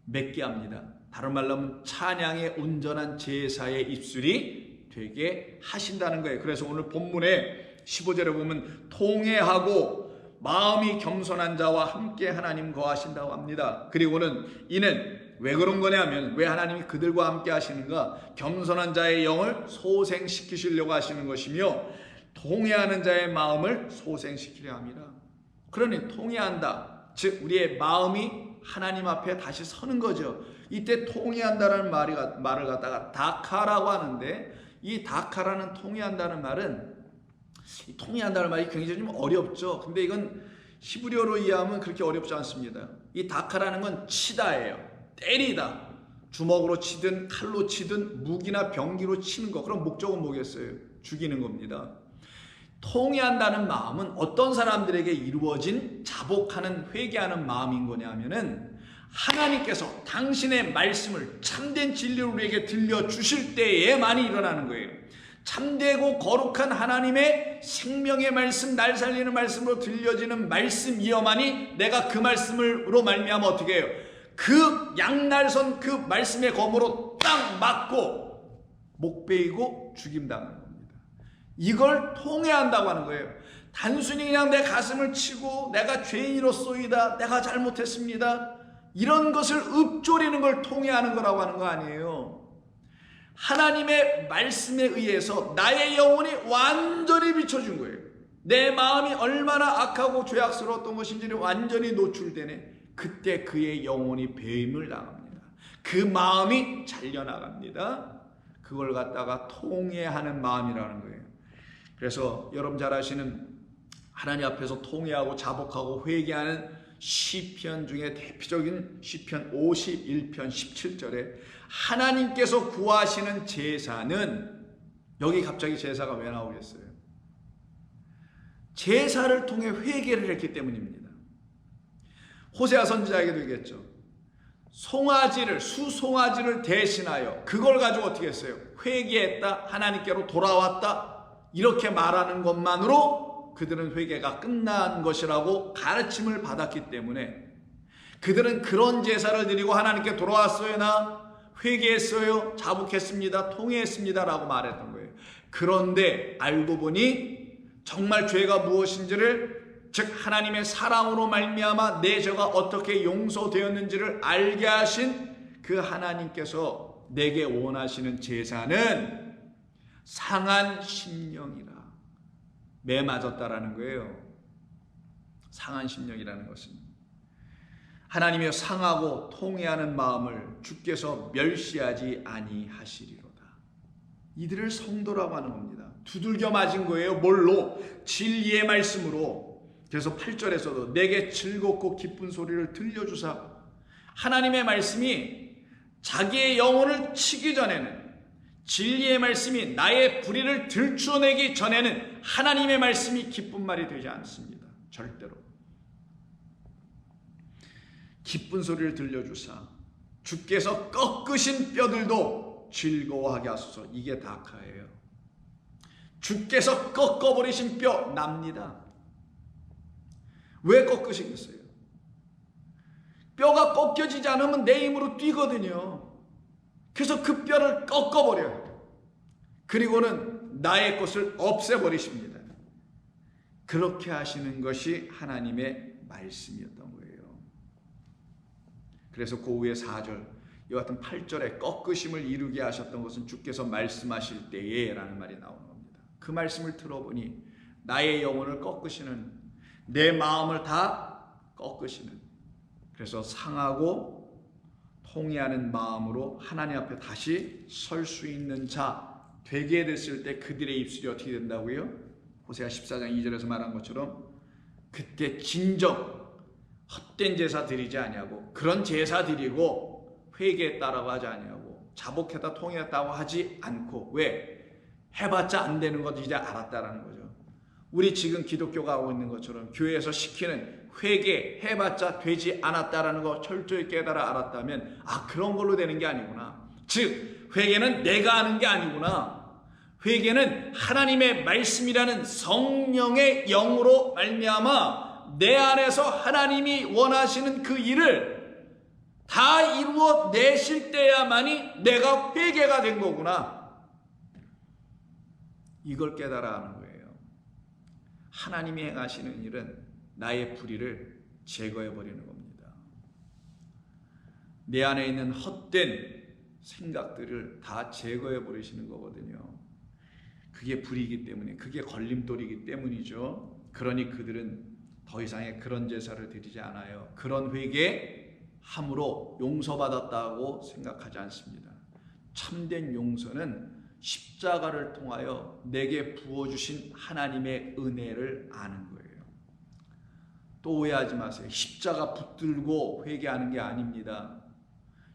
맺게 합니다. 다른 말로 하면 찬양의 온전한 제사의 입술이 되게 하신다는 거예요. 그래서 오늘 본문에 15절에 보면 통회하고 마음이 겸손한 자와 함께 하나님 거하신다고 합니다. 그리고는 이는 왜 그런 거냐면 왜 하나님이 그들과 함께 하시는가? 겸손한 자의 영을 소생시키시려고 하시는 것이며 통회하는 자의 마음을 소생시키려 합니다. 그러니 통회한다. 즉 우리의 마음이 하나님 앞에 다시 서는 거죠. 이때 통회한다라는 말을 갖다가 다카라고 하는데 이 다카라는 통회한다는 말은 통회한다는 말이 굉장히 좀 어렵죠. 근데 이건 히브리어로 이해하면 그렇게 어렵지 않습니다. 이 다카라는 건 치다예요. 때리다. 주먹으로 치든 칼로 치든 무기나 병기로 치는 거. 그럼 목적은 뭐겠어요? 죽이는 겁니다. 통회한다는 마음은 어떤 사람들에게 이루어진 자복하는 회개하는 마음인 거냐면은 하나님께서 당신의 말씀을 참된 진리로 우리에게 들려주실 때에만이 일어나는 거예요. 참되고 거룩한 하나님의 생명의 말씀, 날 살리는 말씀으로 들려지는 말씀이어만이 내가 그 말씀으로 말미암아 어떻게 해요? 그 양날선 그 말씀의 검으로 딱 맞고 목 베이고 죽임당하는 겁니다. 이걸 통회한다고 하는 거예요. 단순히 그냥 내 가슴을 치고 내가 죄인으로소이다, 내가 잘못했습니다, 이런 것을 읊조리는 걸 통회하는 거라고 하는 거 아니에요. 하나님의 말씀에 의해서 나의 영혼이 완전히 비춰준 거예요. 내 마음이 얼마나 악하고 죄악스러웠던 것인지는 완전히 노출되네. 그때 그의 영혼이 배임을 당합니다. 그 마음이 잘려나갑니다. 그걸 갖다가 통회하는 마음이라는 거예요. 그래서 여러분 잘 아시는 하나님 앞에서 통회하고 자복하고 회개하는 시편 중에 대표적인 시편 51편 17절에 하나님께서 구하시는 제사는, 여기 갑자기 제사가 왜 나오겠어요? 제사를 통해 회개를 했기 때문입니다. 호세아 선지자에게도 얘기했죠. 수송아지를 대신하여 그걸 가지고 어떻게 했어요? 회개했다, 하나님께로 돌아왔다, 이렇게 말하는 것만으로 그들은 회개가 끝난 것이라고 가르침을 받았기 때문에 그들은 그런 제사를 드리고 하나님께 돌아왔어요, 나 회개했어요, 자복했습니다, 통회했습니다 라고 말했던 거예요. 그런데 알고 보니 정말 죄가 무엇인지를, 즉 하나님의 사랑으로 말미암아 내 죄가 어떻게 용서되었는지를 알게 하신 그 하나님께서 내게 원하시는 제사는 상한 심령이라 매맞았다라는 거예요. 상한 심령이라는 것은 하나님의 상하고 통회하는 마음을 주께서 멸시하지 아니하시리로다. 이들을 성도라고 하는 겁니다. 두들겨 맞은 거예요. 뭘로? 진리의 말씀으로. 그래서 8절에서도 내게 즐겁고 기쁜 소리를 들려주사, 하나님의 말씀이 자기의 영혼을 치기 전에는, 진리의 말씀이 나의 불의를 들추어내기 전에는 하나님의 말씀이 기쁜 말이 되지 않습니다. 절대로. 기쁜 소리를 들려주사 주께서 꺾으신 뼈들도 즐거워하게 하소서. 이게 다카예요. 주께서 꺾어버리신 뼈 납니다. 왜 꺾으시겠어요? 뼈가 꺾여지지 않으면 내 힘으로 뛰거든요. 그래서 그 뼈를 꺾어버려요. 그리고는 나의 것을 없애버리십니다. 그렇게 하시는 것이 하나님의 말씀이었던 거예요. 그래서 그 후에 4절, 이와 같은 8절에 꺾으심을 이루게 하셨던 것은 주께서 말씀하실 때에 라는 말이 나오는 겁니다. 그 말씀을 들어보니 나의 영혼을 꺾으시는, 내 마음을 다 꺾으시는, 그래서 상하고 통회하는 마음으로 하나님 앞에 다시 설 수 있는 자 되게 됐을 때 그들의 입술이 어떻게 된다고요? 호세아 14장 2절에서 말한 것처럼 그때 진정 헛된 제사 드리지 아니하고, 그런 제사 드리고 회개했다라고 하지 아니하고, 자복했다 통회했다고 하지 않고, 왜? 해봤자 안 되는 것 이제 알았다라는 거죠. 우리 지금 기독교가 하고 있는 것처럼 교회에서 시키는 회개해봤자 되지 않았다라는 거 철저히 깨달아 알았다면, 아, 그런 걸로 되는 게 아니구나. 즉 회개는 내가 하는 게 아니구나. 회개는 하나님의 말씀이라는 성령의 영으로 말미암아 내 안에서 하나님이 원하시는 그 일을 다 이루어 내실 때야만이 내가 회개가 된 거구나. 이걸 깨달아 하는 거예요. 하나님이 행하시는 일은 나의 불의를 제거해 버리는 겁니다. 내 안에 있는 헛된 생각들을 다 제거해 버리시는 거거든요. 그게 불의이기 때문에, 그게 걸림돌이기 때문이죠. 그러니 그들은 더 이상의 그런 제사를 드리지 않아요. 그런 회개함으로 용서받았다고 생각하지 않습니다. 참된 용서는 십자가를 통하여 내게 부어주신 하나님의 은혜를 아는 거예요. 또 오해하지 마세요. 십자가 붙들고 회개하는 게 아닙니다.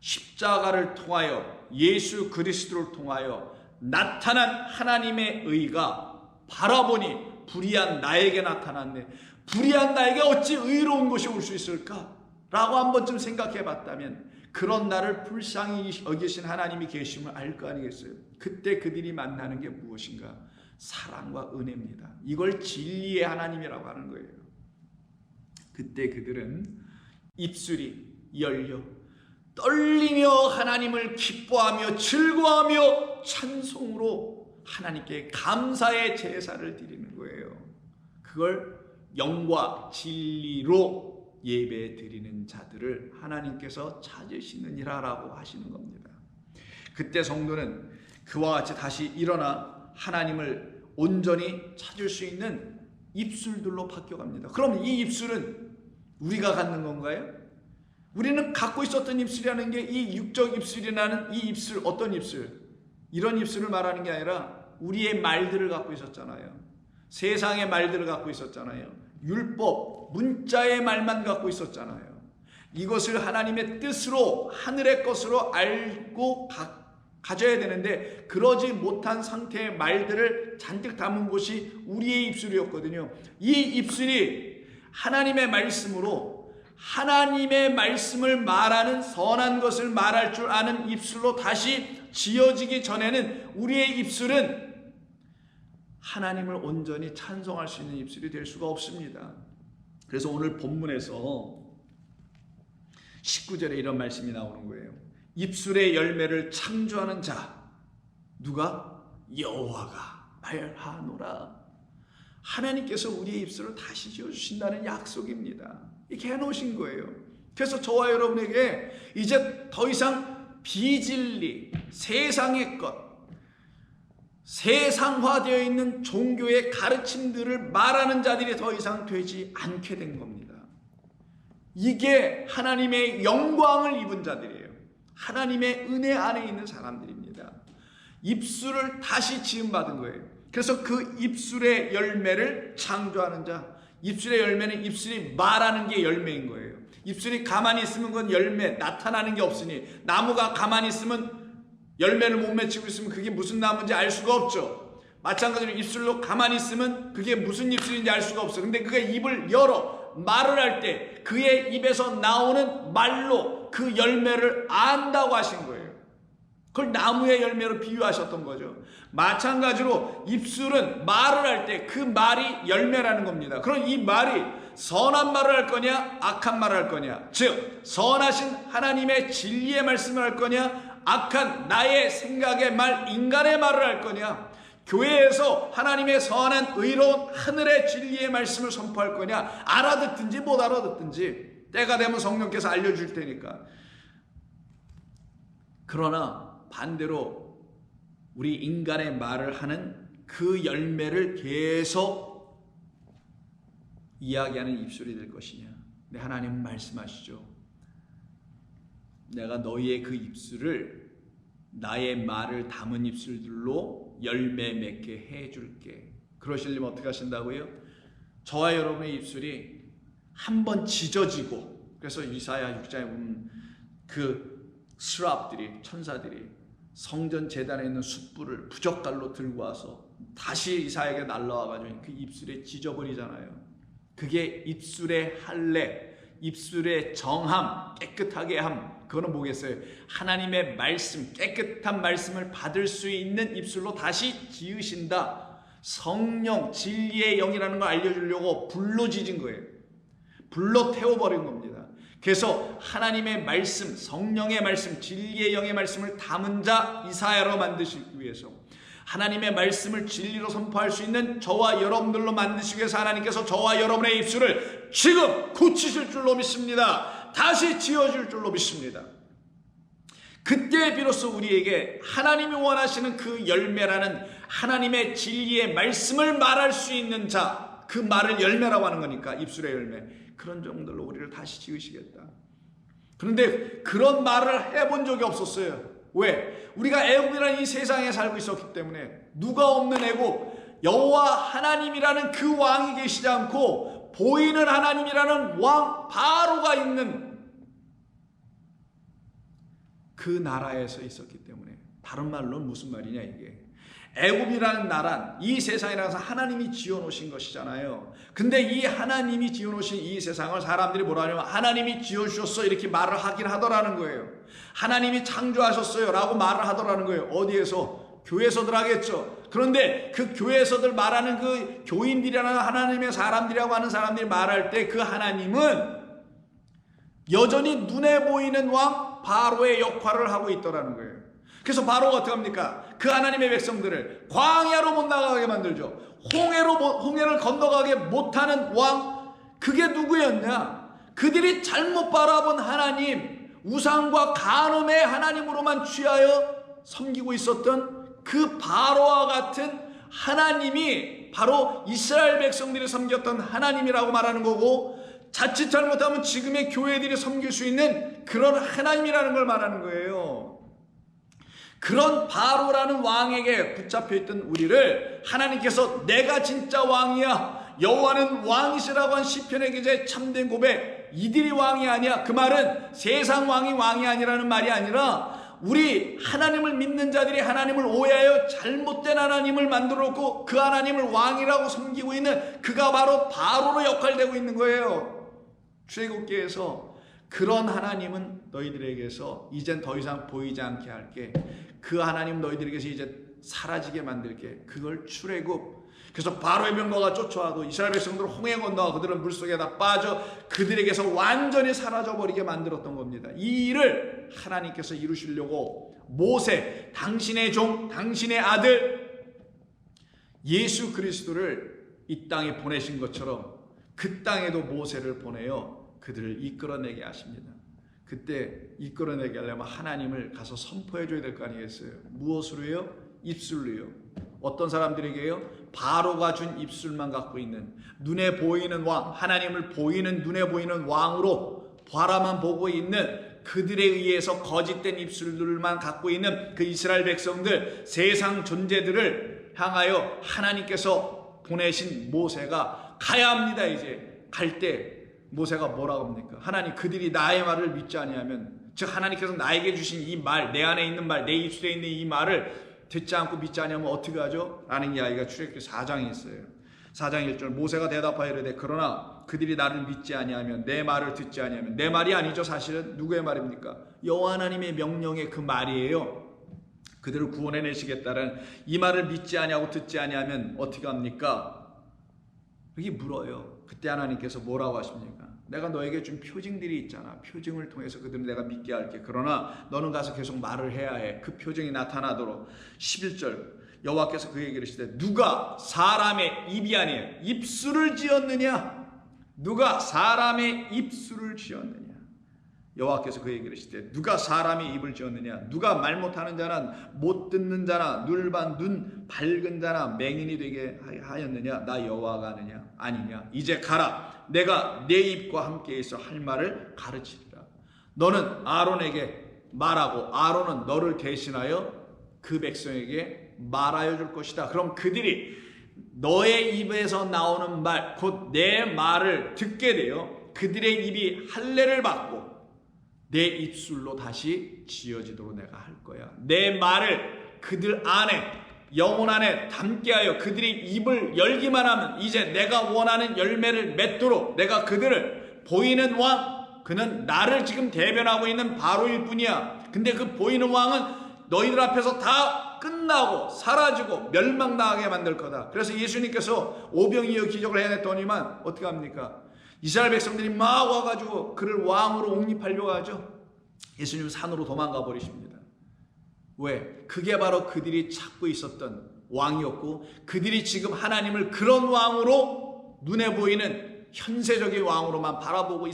십자가를 통하여 예수 그리스도를 통하여 나타난 하나님의 의가 바라보니 불의한 나에게 나타났네. 불의한 나에게 어찌 의로운 것이 올 수 있을까? 라고 한 번쯤 생각해 봤다면 그런 나를 불쌍히 여기신 하나님이 계심을 알 거 아니겠어요? 그때 그들이 만나는 게 무엇인가? 사랑과 은혜입니다. 이걸 진리의 하나님이라고 하는 거예요. 그때 그들은 입술이 열려 떨리며 하나님을 기뻐하며 즐거워하며 찬송으로 하나님께 감사의 제사를 드리는 거예요. 그걸 영과 진리로 예배 드리는 자들을 하나님께서 찾으시느니라라고 하시는 겁니다. 그때 성도는 그와 같이 다시 일어나 하나님을 온전히 찾을 수 있는 입술들로 바뀌어갑니다. 그럼 이 입술은 우리가 갖는 건가요? 우리는 갖고 있었던 입술이라는 게 이 육적 입술이라는 이 입술, 어떤 입술? 이런 입술을 말하는 게 아니라 우리의 말들을 갖고 있었잖아요. 세상의 말들을 갖고 있었잖아요. 율법, 문자의 말만 갖고 있었잖아요. 이것을 하나님의 뜻으로 하늘의 것으로 알고 가져야 되는데 그러지 못한 상태의 말들을 잔뜩 담은 것이 우리의 입술이었거든요. 이 입술이 하나님의 말씀으로 하나님의 말씀을 말하는 선한 것을 말할 줄 아는 입술로 다시 지어지기 전에는 우리의 입술은 하나님을 온전히 찬송할 수 있는 입술이 될 수가 없습니다. 그래서 오늘 본문에서 19절에 이런 말씀이 나오는 거예요. 입술의 열매를 창조하는 자, 누가? 여호와가 말하노라. 하나님께서 우리의 입술을 다시 지어주신다는 약속입니다. 이렇게 해놓으신 거예요. 그래서 저와 여러분에게 이제 더 이상 비진리, 세상의 것, 세상화되어 있는 종교의 가르침들을 말하는 자들이 더 이상 되지 않게 된 겁니다. 이게 하나님의 영광을 입은 자들이에요. 하나님의 은혜 안에 있는 사람들입니다. 입술을 다시 지음받은 거예요. 그래서 그 입술의 열매를 창조하는 자, 입술의 열매는 입술이 말하는 게 열매인 거예요. 입술이 가만히 있으면 그건 열매, 나타나는 게 없으니, 나무가 가만히 있으면 열매를 못 맺히고 있으면 그게 무슨 나무인지 알 수가 없죠. 마찬가지로 입술로 가만히 있으면 그게 무슨 입술인지 알 수가 없어요. 근데 그가 입을 열어 말을 할 때 그의 입에서 나오는 말로 그 열매를 안다고 하신 거예요. 그걸 나무의 열매로 비유하셨던 거죠. 마찬가지로 입술은 말을 할 때 그 말이 열매라는 겁니다. 그럼 이 말이 선한 말을 할 거냐 악한 말을 할 거냐, 즉 선하신 하나님의 진리의 말씀을 할 거냐 악한 나의 생각의 말, 인간의 말을 할 거냐, 교회에서 하나님의 선한 의로운 하늘의 진리의 말씀을 선포할 거냐, 알아듣든지 못 알아듣든지 때가 되면 성령께서 알려줄 테니까. 그러나 반대로 우리 인간의 말을 하는 그 열매를 계속 이야기하는 입술이 될 것이냐. 근데 하나님은 말씀하시죠. 내가 너희의 그 입술을 나의 말을 담은 입술들로 열매 맺게 해줄게. 그러시려면 어떻게 하신다고요? 저와 여러분의 입술이 한번 지져지고, 그래서 이사야 6장에 보면 그 스랍들이, 천사들이 성전 제단에 있는 숯불을 부젓갈로 들고 와서 다시 이사야에게 날라와가지고 그 입술에 지져버리잖아요. 그게 입술의 할례, 입술의 정함, 깨끗하게 함. 그거는 뭐겠어요? 하나님의 말씀, 깨끗한 말씀을 받을 수 있는 입술로 다시 지으신다. 성령, 진리의 영이라는 걸 알려주려고 불로 지진 거예요. 불로 태워버린 겁니다. 그래서 하나님의 말씀, 성령의 말씀, 진리의 영의 말씀을 담은 자 이사야로 만드시기 위해서, 하나님의 말씀을 진리로 선포할 수 있는 저와 여러분들로 만드시기 위해서 하나님께서 저와 여러분의 입술을 지금 고치실 줄로 믿습니다. 다시 지어줄 줄로 믿습니다. 그때 비로소 우리에게 하나님이 원하시는 그 열매라는 하나님의 진리의 말씀을 말할 수 있는 자, 그 말을 열매라고 하는 거니까 입술의 열매, 그런 정도로 우리를 다시 지으시겠다. 그런데 그런 말을 해본 적이 없었어요. 왜? 우리가 애굽이라는 이 세상에 살고 있었기 때문에. 누가 없는 애굽, 여호와 하나님이라는 그 왕이 계시지 않고 보이는 하나님이라는 왕 바로가 있는 그 나라에서 있었기 때문에, 다른 말로는 무슨 말이냐 이게, 애굽이라는 나라는 이 세상이라서 하나님이 지어놓으신 것이잖아요. 근데 이 하나님이 지어놓으신 이 세상을 사람들이 뭐라 하냐면 하나님이 지어주셨어 이렇게 말을 하긴 하더라는 거예요. 하나님이 창조하셨어요 라고 말을 하더라는 거예요. 어디에서? 교회에서들 하겠죠. 그런데 그 교회에서들 말하는 그 교인들이라는 하나님의 사람들이라고 하는 사람들이 말할 때 그 하나님은 여전히 눈에 보이는 왕 바로의 역할을 하고 있더라는 거예요. 그래서 바로가 어떻게 합니까? 그 하나님의 백성들을 광야로 못 나가게 만들죠. 홍해를 건너가게 못하는 왕, 그게 누구였냐? 그들이 잘못 바라본 하나님, 우상과 간음의 하나님으로만 취하여 섬기고 있었던 그 바로와 같은 하나님이 바로 이스라엘 백성들이 섬겼던 하나님이라고 말하는 거고, 자칫 잘못하면 지금의 교회들이 섬길 수 있는 그런 하나님이라는 걸 말하는 거예요. 그런 바로라는 왕에게 붙잡혀 있던 우리를 하나님께서 내가 진짜 왕이야, 여호와는 왕이시라고 한 시편의 기자의 참된 고백, 이들이 왕이 아니야, 그 말은 세상 왕이 아니라는 말이 아니라 우리 하나님을 믿는 자들이 하나님을 오해하여 잘못된 하나님을 만들어 놓고 그 하나님을 왕이라고 섬기고 있는 그가 바로 바로로 역할되고 있는 거예요. 출애굽기에서 그런 하나님은 너희들에게서 이젠 더 이상 보이지 않게 할게, 그 하나님 너희들에게서 이제 사라지게 만들게, 그걸 출애굽. 그래서 바로의 병거가 쫓아와도 이스라엘 백성들은 홍해 건너와 그들은 물속에 다 빠져 그들에게서 완전히 사라져버리게 만들었던 겁니다. 이 일을 하나님께서 이루시려고 모세, 당신의 종, 당신의 아들 예수 그리스도를 이 땅에 보내신 것처럼 그 땅에도 모세를 보내어 그들을 이끌어내게 하십니다. 그때 이끌어내게 하려면 하나님을 가서 선포해 줘야 될 거 아니겠어요? 무엇으로요? 입술로요. 어떤 사람들에게요? 바로가 준 입술만 갖고 있는, 눈에 보이는 왕, 하나님을 보이는 눈에 보이는 왕으로 바라만 보고 있는 그들에 의해서 거짓된 입술들만 갖고 있는 그 이스라엘 백성들, 세상 존재들을 향하여 하나님께서 보내신 모세가 가야 합니다. 이제 갈 때 모세가 뭐라고 합니까? 하나님, 그들이 나의 말을 믿지 아니하면, 즉 하나님께서 나에게 주신 이 말, 내 안에 있는 말, 내 입술에 있는 이 말을 듣지 않고 믿지 아니하면 어떻게 하죠? 라는 이야기가 출애굽기 4장에 있어요. 4장 1절, 모세가 대답하여 이르되 그러나 그들이 나를 믿지 아니하면, 내 말을 듣지 아니하면, 내 말이 아니죠. 사실은 누구의 말입니까? 여호와 하나님의 명령의 그 말이에요. 그들을 구원해내시겠다는 이 말을 믿지 아니하고 듣지 아니하면 어떻게 합니까? 여기 물어요. 그때 하나님께서 뭐라고 하십니까? 내가 너에게 준 표징들이 있잖아. 표징을 통해서 그들은 내가 믿게 할게. 그러나 너는 가서 계속 말을 해야 해. 그 표징이 나타나도록. 11절, 여호와께서 그에게 이르시되 누가 사람의 입이 아니에요, 입술을 지었느냐? 누가 사람의 입술을 지었느냐? 여호와께서 그에게 이르시되 누가 사람의 입을 지었느냐? 누가 말 못하는 자나 못 듣는 자나 눈 밝은 자나 맹인이 되게 하였느냐? 나 여호와가 하느냐? 아니냐? 이제 가라. 내가 내 입과 함께 있어 할 말을 가르치리라. 너는 아론에게 말하고 아론은 너를 대신하여 그 백성에게 말하여 줄 것이다. 그럼 그들이 너의 입에서 나오는 말, 곧 내 말을 듣게 되어 그들의 입이 할례를 받고 내 입술로 다시 지어지도록 내가 할 거야. 내 말을 그들 안에, 영혼 안에 담게 하여 그들이 입을 열기만 하면 이제 내가 원하는 열매를 맺도록 내가 그들을, 보이는 왕, 그는 나를 지금 대변하고 있는 바로일 뿐이야. 근데 그 보이는 왕은 너희들 앞에서 다 끝나고 사라지고 멸망당하게 만들 거다. 그래서 예수님께서 오병이어 기적을 해냈더니만 어떻게 합니까? 이스라엘 백성들이 막 와가지고 그를 왕으로 옹립하려고 하죠. 예수님은 산으로 도망가 버리십니다. 왜? 그게 바로 그들이 찾고 있었던 왕이었고, 그들이 지금 하나님을 그런 왕으로, 눈에 보이는 현세적인 왕으로만 바라보고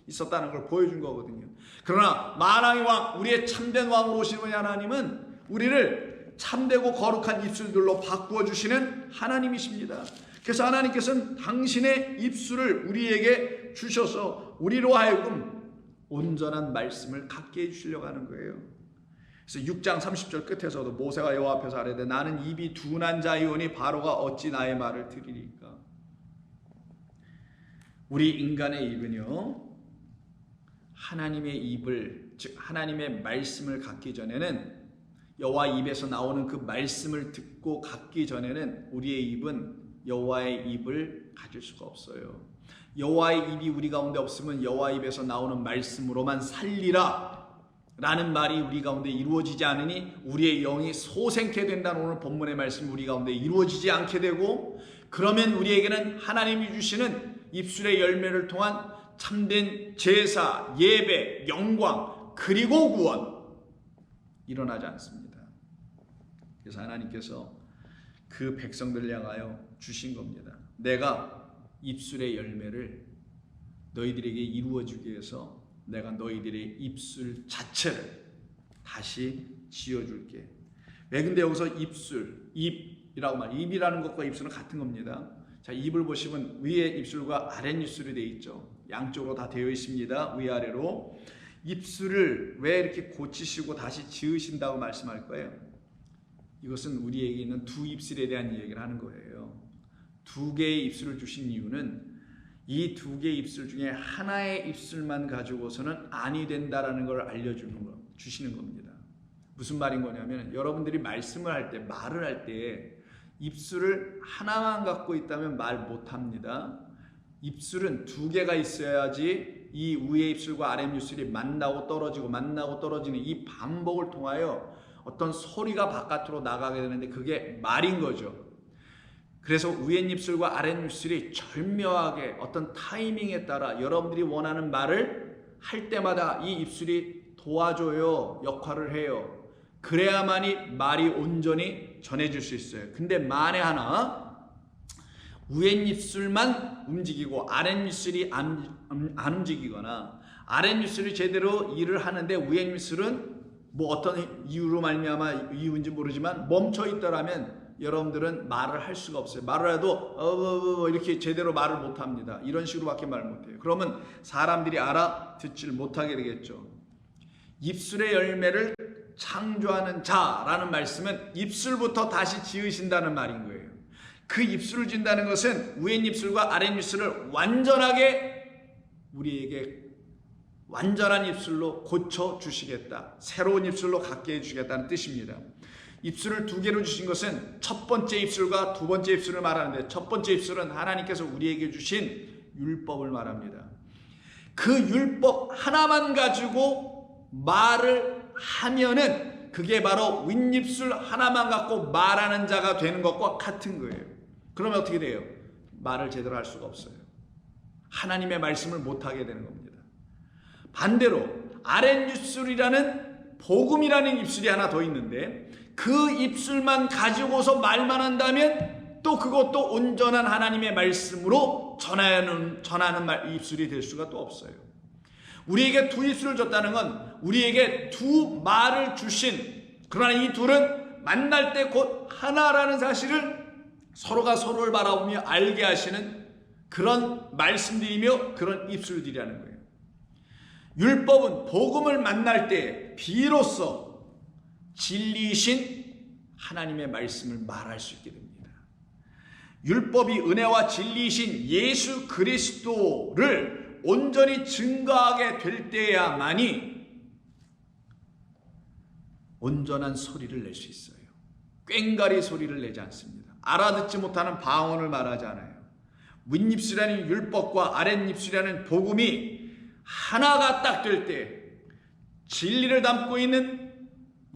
있었다는 걸 보여준 거거든요. 그러나 만왕의 왕, 우리의 참된 왕으로 오시는 하나님은 우리를 참되고 거룩한 입술들로 바꾸어 주시는 하나님이십니다. 그래서 하나님께서는 당신의 입술을 우리에게 주셔서 우리로 하여금 온전한 말씀을 갖게 해주시려고 하는 거예요. 그래서 6장 30절 끝에서도 모세가 여호와 앞에서 아뢰되 나는 입이 둔한 자이오니 바로가 어찌 나의 말을 들으리까? 우리 인간의 입은요, 하나님의 입을, 즉 하나님의 말씀을 갖기 전에는, 여호와 입에서 나오는 그 말씀을 듣고 갖기 전에는 우리의 입은 여호와의 입을 가질 수가 없어요. 여호와의 입이 우리 가운데 없으면 여호와 입에서 나오는 말씀으로만 살리라 라는 말이 우리 가운데 이루어지지 않으니 우리의 영이 소생케 된다는 오늘 본문의 말씀이 우리 가운데 이루어지지 않게 되고, 그러면 우리에게는 하나님이 주시는 입술의 열매를 통한 참된 제사, 예배, 영광, 그리고 구원 일어나지 않습니다. 그래서 하나님께서 그 백성들을 향하여 주신 겁니다. 내가 입술의 열매를 너희들에게 이루어주기 위해서 내가 너희들의 입술 자체를 다시 지어줄게. 왜 근데 여기서 입술, 입이라고 입이라는 것과 입술은 같은 겁니다. 자, 입을 보시면 위에 입술과 아랫 입술이 되어 있죠. 양쪽으로 다 되어 있습니다. 위아래로. 입술을 왜 이렇게 고치시고 다시 지으신다고 말씀할 거예요? 이것은 우리에게 있는 두 입술에 대한 이야기를 하는 거예요. 두 개의 입술을 주신 이유는 이 두 개의 입술 중에 하나의 입술만 가지고서는 아니 된다라는 걸 주시는 겁니다. 무슨 말인 거냐면, 여러분들이 말씀을 할 때, 말을 할 때 입술을 하나만 갖고 있다면 말 못합니다. 입술은 두 개가 있어야지 이 위의 입술과 아랫 입술이 만나고 떨어지는 이 반복을 통하여 어떤 소리가 바깥으로 나가게 되는데 그게 말인 거죠. 그래서 위의 입술과 아랫 입술이 절묘하게 어떤 타이밍에 따라 여러분들이 원하는 말을 할 때마다 이 입술이 도와줘요, 역할을 해요. 그래야만이 말이 온전히 전해질 수 있어요. 근데 만에 하나 위의 입술만 움직이고 아랫 입술이 안 움직이거나 아랫 입술이 제대로 일을 하는데 위의 입술은 뭐 어떤 이유로 말미암아 이유인지 모르지만 멈춰 있더라면 여러분들은 말을 할 수가 없어요. 말을 해도 이렇게 제대로 말을 못합니다. 이런 식으로밖에 말을 못해요. 그러면 사람들이 알아듣지를 못하게 되겠죠. 입술의 열매를 창조하는 자라는 말씀은 입술부터 다시 지으신다는 말인 거예요. 그 입술을 진다는 것은 위의 입술과 아랫 입술을 완전하게 우리에게 완전한 입술로 고쳐주시겠다, 새로운 입술로 갖게 해주시겠다는 뜻입니다. 입술을 두 개로 주신 것은 첫 번째 입술과 두 번째 입술을 말하는데, 첫 번째 입술은 하나님께서 우리에게 주신 율법을 말합니다. 그 율법 하나만 가지고 말을 하면은 그게 바로 윗입술 하나만 갖고 말하는 자가 되는 것과 같은 거예요. 그러면 어떻게 돼요? 말을 제대로 할 수가 없어요. 하나님의 말씀을 못하게 되는 겁니다. 반대로 아랫 입술이라는 복음이라는 입술이 하나 더 있는데, 그 입술만 가지고서 말만 한다면 또 그것도 온전한 하나님의 말씀으로 전하는 입술이 될 수가 또 없어요. 우리에게 두 입술을 줬다는 건 우리에게 두 말을 주신, 그러나 이 둘은 만날 때 곧 하나라는 사실을 서로가 서로를 바라보며 알게 하시는 그런 말씀들이며 그런 입술들이라는 거예요. 율법은 복음을 만날 때 비로소 진리이신 하나님의 말씀을 말할 수 있게 됩니다. 율법이 은혜와 진리이신 예수 그리스도를 온전히 증거하게 될 때야만이 온전한 소리를 낼 수 있어요. 꽹가리 소리를 내지 않습니다. 알아듣지 못하는 방언을 말하지 않아요. 윗입술이라는 율법과 아랫입술이라는 복음이 하나가 딱 될 때 진리를 담고 있는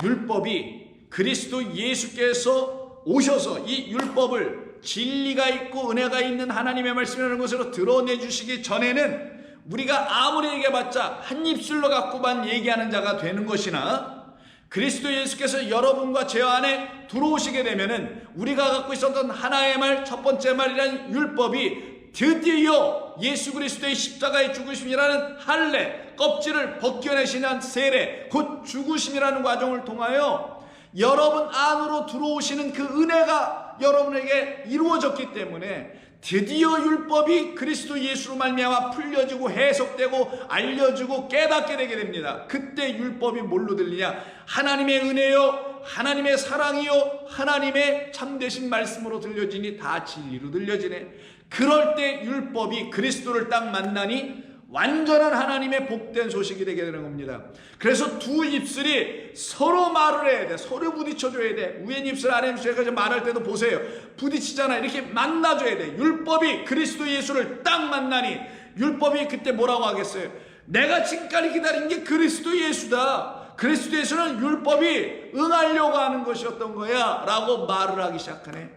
율법이 그리스도 예수께서 오셔서 이 율법을 진리가 있고 은혜가 있는 하나님의 말씀이라는 것으로 드러내 주시기 전에는 우리가 아무리 얘기해봤자 한 입술로 갖고만 얘기하는 자가 되는 것이나, 그리스도 예수께서 여러분과 제 안에 들어오시게 되면은 우리가 갖고 있었던 하나의 말, 첫 번째 말이라는 율법이 드디어 예수 그리스도의 십자가의 죽으심이라는 할례, 껍질을 벗겨내시는 세례, 곧 죽으심이라는 과정을 통하여 여러분 안으로 들어오시는 그 은혜가 여러분에게 이루어졌기 때문에 드디어 율법이 그리스도 예수로 말미암아 풀려지고 해석되고 알려지고 깨닫게 되게 됩니다. 그때 율법이 뭘로 들리냐? 하나님의 은혜요, 하나님의 사랑이요 하나님의 참되신 말씀으로 들려지니 다 진리로 들려지네. 그럴 때 율법이 그리스도를 딱 만나니 완전한 하나님의 복된 소식이 되게 되는 겁니다. 그래서 두 입술이 서로 말을 해야 돼. 서로 부딪혀줘야 돼. 위엔 입술 아래 입술까지 말할 때도 보세요. 부딪히잖아. 이렇게 만나줘야 돼. 율법이 그리스도 예수를 딱 만나니 율법이 그때 뭐라고 하겠어요? 내가 지금까지 기다린 게 그리스도 예수다. 그리스도 예수는 율법이 응하려고 하는 것이었던 거야 라고 말을 하기 시작하네.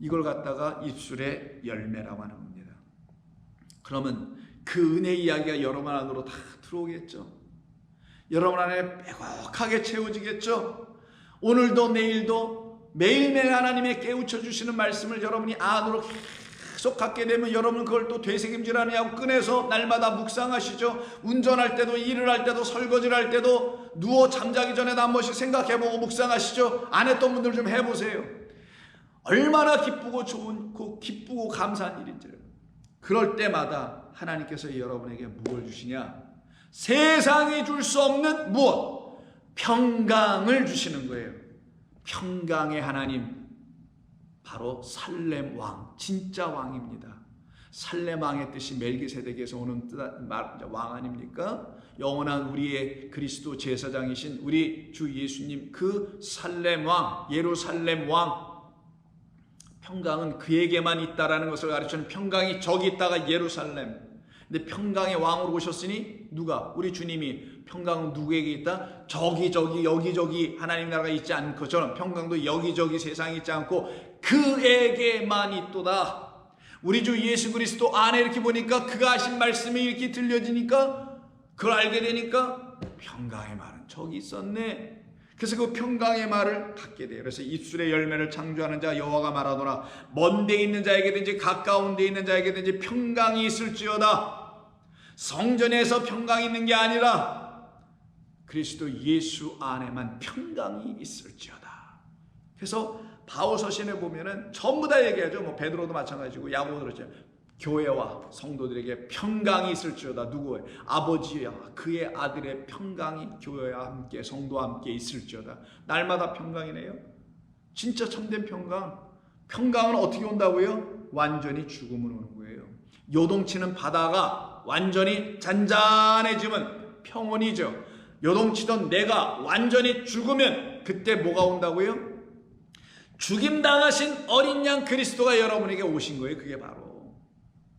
이걸 갖다가 입술의 열매라고 하는 겁니다. 그러면 그 은혜 이야기가 여러분 안으로 다 들어오겠죠. 여러분 안에 빼곡하게 채워지겠죠. 오늘도 내일도 매일매일 하나님의 깨우쳐 주시는 말씀을 여러분이 안으로 계속 갖게 되면 여러분 그걸 또 되새김질하니 하고 꺼내서 날마다 묵상하시죠. 운전할 때도, 일을 할 때도, 설거지를 할 때도, 누워 잠자기 전에도 한 번씩 생각해보고 묵상하시죠. 안 했던 분들 좀 해보세요. 얼마나 기쁘고 감사한 일인지를. 그럴 때마다 하나님께서 여러분에게 무엇을 주시냐? 세상이 줄 수 없는 무엇? 평강을 주시는 거예요. 평강의 하나님, 바로 살렘 왕, 진짜 왕입니다. 살렘 왕의 뜻이 멜기세덱에서 오는 왕 아닙니까? 영원한 우리의 그리스도 제사장이신 우리 주 예수님, 그 살렘 왕, 예루살렘 왕. 평강은 그에게만 있다라는 것을 가르치는, 평강이 저기 있다가 예루살렘. 근데 평강의 왕으로 오셨으니 누가? 우리 주님이 평강은 누구에게 있다? 저기 여기저기 하나님 나라가 있지 않은 것처럼 평강도 여기저기 세상에 있지 않고 그에게만 있도다. 우리 주 예수 그리스도 안에 이렇게 보니까 그가 하신 말씀이 이렇게 들려지니까, 그걸 알게 되니까 평강의 말은 저기 있었네. 그래서 그 평강의 말을 갖게 돼요. 그래서 입술의 열매를 창조하는 자 여호와가 말하노라. 먼 데 있는 자에게든지 가까운 데 있는 자에게든지 평강이 있을지어다. 성전에서 평강이 있는 게 아니라 그리스도 예수 안에만 평강이 있을지어다. 그래서 바울 서신에 보면은 전부 다 얘기하죠. 뭐 베드로도 마찬가지고 야고보도 그렇죠. 교회와 성도들에게 평강이 있을지어다. 누구의? 아버지와 그의 아들의 평강이 교회와 함께 성도와 함께 있을지어다. 날마다 평강이네요. 진짜 참된 평강. 평강은 어떻게 온다고요? 완전히 죽음은 오는 거예요. 요동치는 바다가 완전히 잔잔해지면 평온이죠. 요동치던 내가 완전히 죽으면 그때 뭐가 온다고요? 죽임당하신 어린 양 그리스도가 여러분에게 오신 거예요. 그게 바로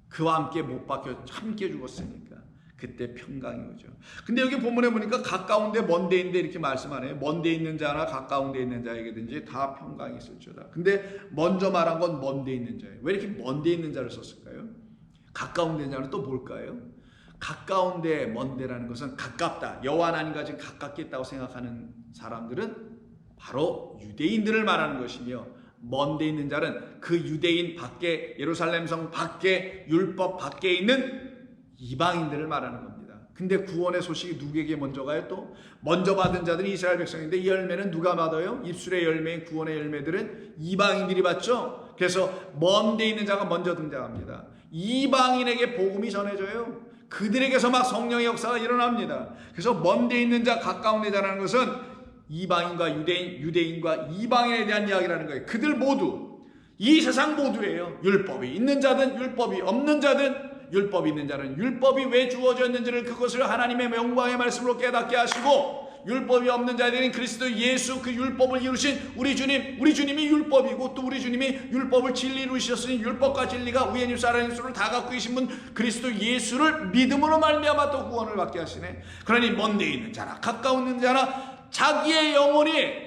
그와 함께 못 박혀 함께 죽었으니까 그때 평강이 오죠. 근데 여기 본문에 보니까 가까운데 먼데 있는데 이렇게 말씀하네요. 먼데 있는 자나 가까운데 있는 자에게든지 다 평강이 있을지어다. 근데 먼저 말한 건 먼데 있는 자예요. 왜 이렇게 먼데 있는 자를 썼을까요? 가까운데 자는 또 뭘까요? 가까운데 먼데라는 것은 가깝다, 여호와 하나님과 지금 가깝게 있다고 생각하는 사람들은 바로 유대인들을 말하는 것이며, 먼데 있는 자는 그 유대인 밖에, 예루살렘 성 밖에, 율법 밖에 있는 이방인들을 말하는 겁니다. 근데 구원의 소식이 누구에게 먼저 가요? 또 먼저 받은 자들이 이스라엘 백성인데 이 열매는 누가 받아요? 입술의 열매인 구원의 열매들은 이방인들이 받죠. 그래서 먼데 있는 자가 먼저 등장합니다. 이방인에게 복음이 전해져요. 그들에게서 막 성령의 역사가 일어납니다. 그래서 먼데 있는 자, 가까운 데 자라는 것은 이방인과 유대인, 유대인과 이방인에 대한 이야기라는 거예요. 그들 모두, 이 세상 모두예요. 율법이 있는 자든 율법이 없는 자든, 율법이 있는 자는 율법이 왜 주어졌는지를 그것을 하나님의 영광의 말씀으로 깨닫게 하시고, 율법이 없는 자들은 그리스도 예수, 그 율법을 이루신 우리 주님이 율법이고, 또 우리 주님이 율법을 진리로 이루셨으니 율법과 진리가 위에 입술 아래 입술을 다 갖고 계신 분 그리스도 예수를 믿음으로 말미암아 또 구원을 받게 하시네. 그러니 먼데 있는 자나 가까운 있는 자나 자기의 영혼이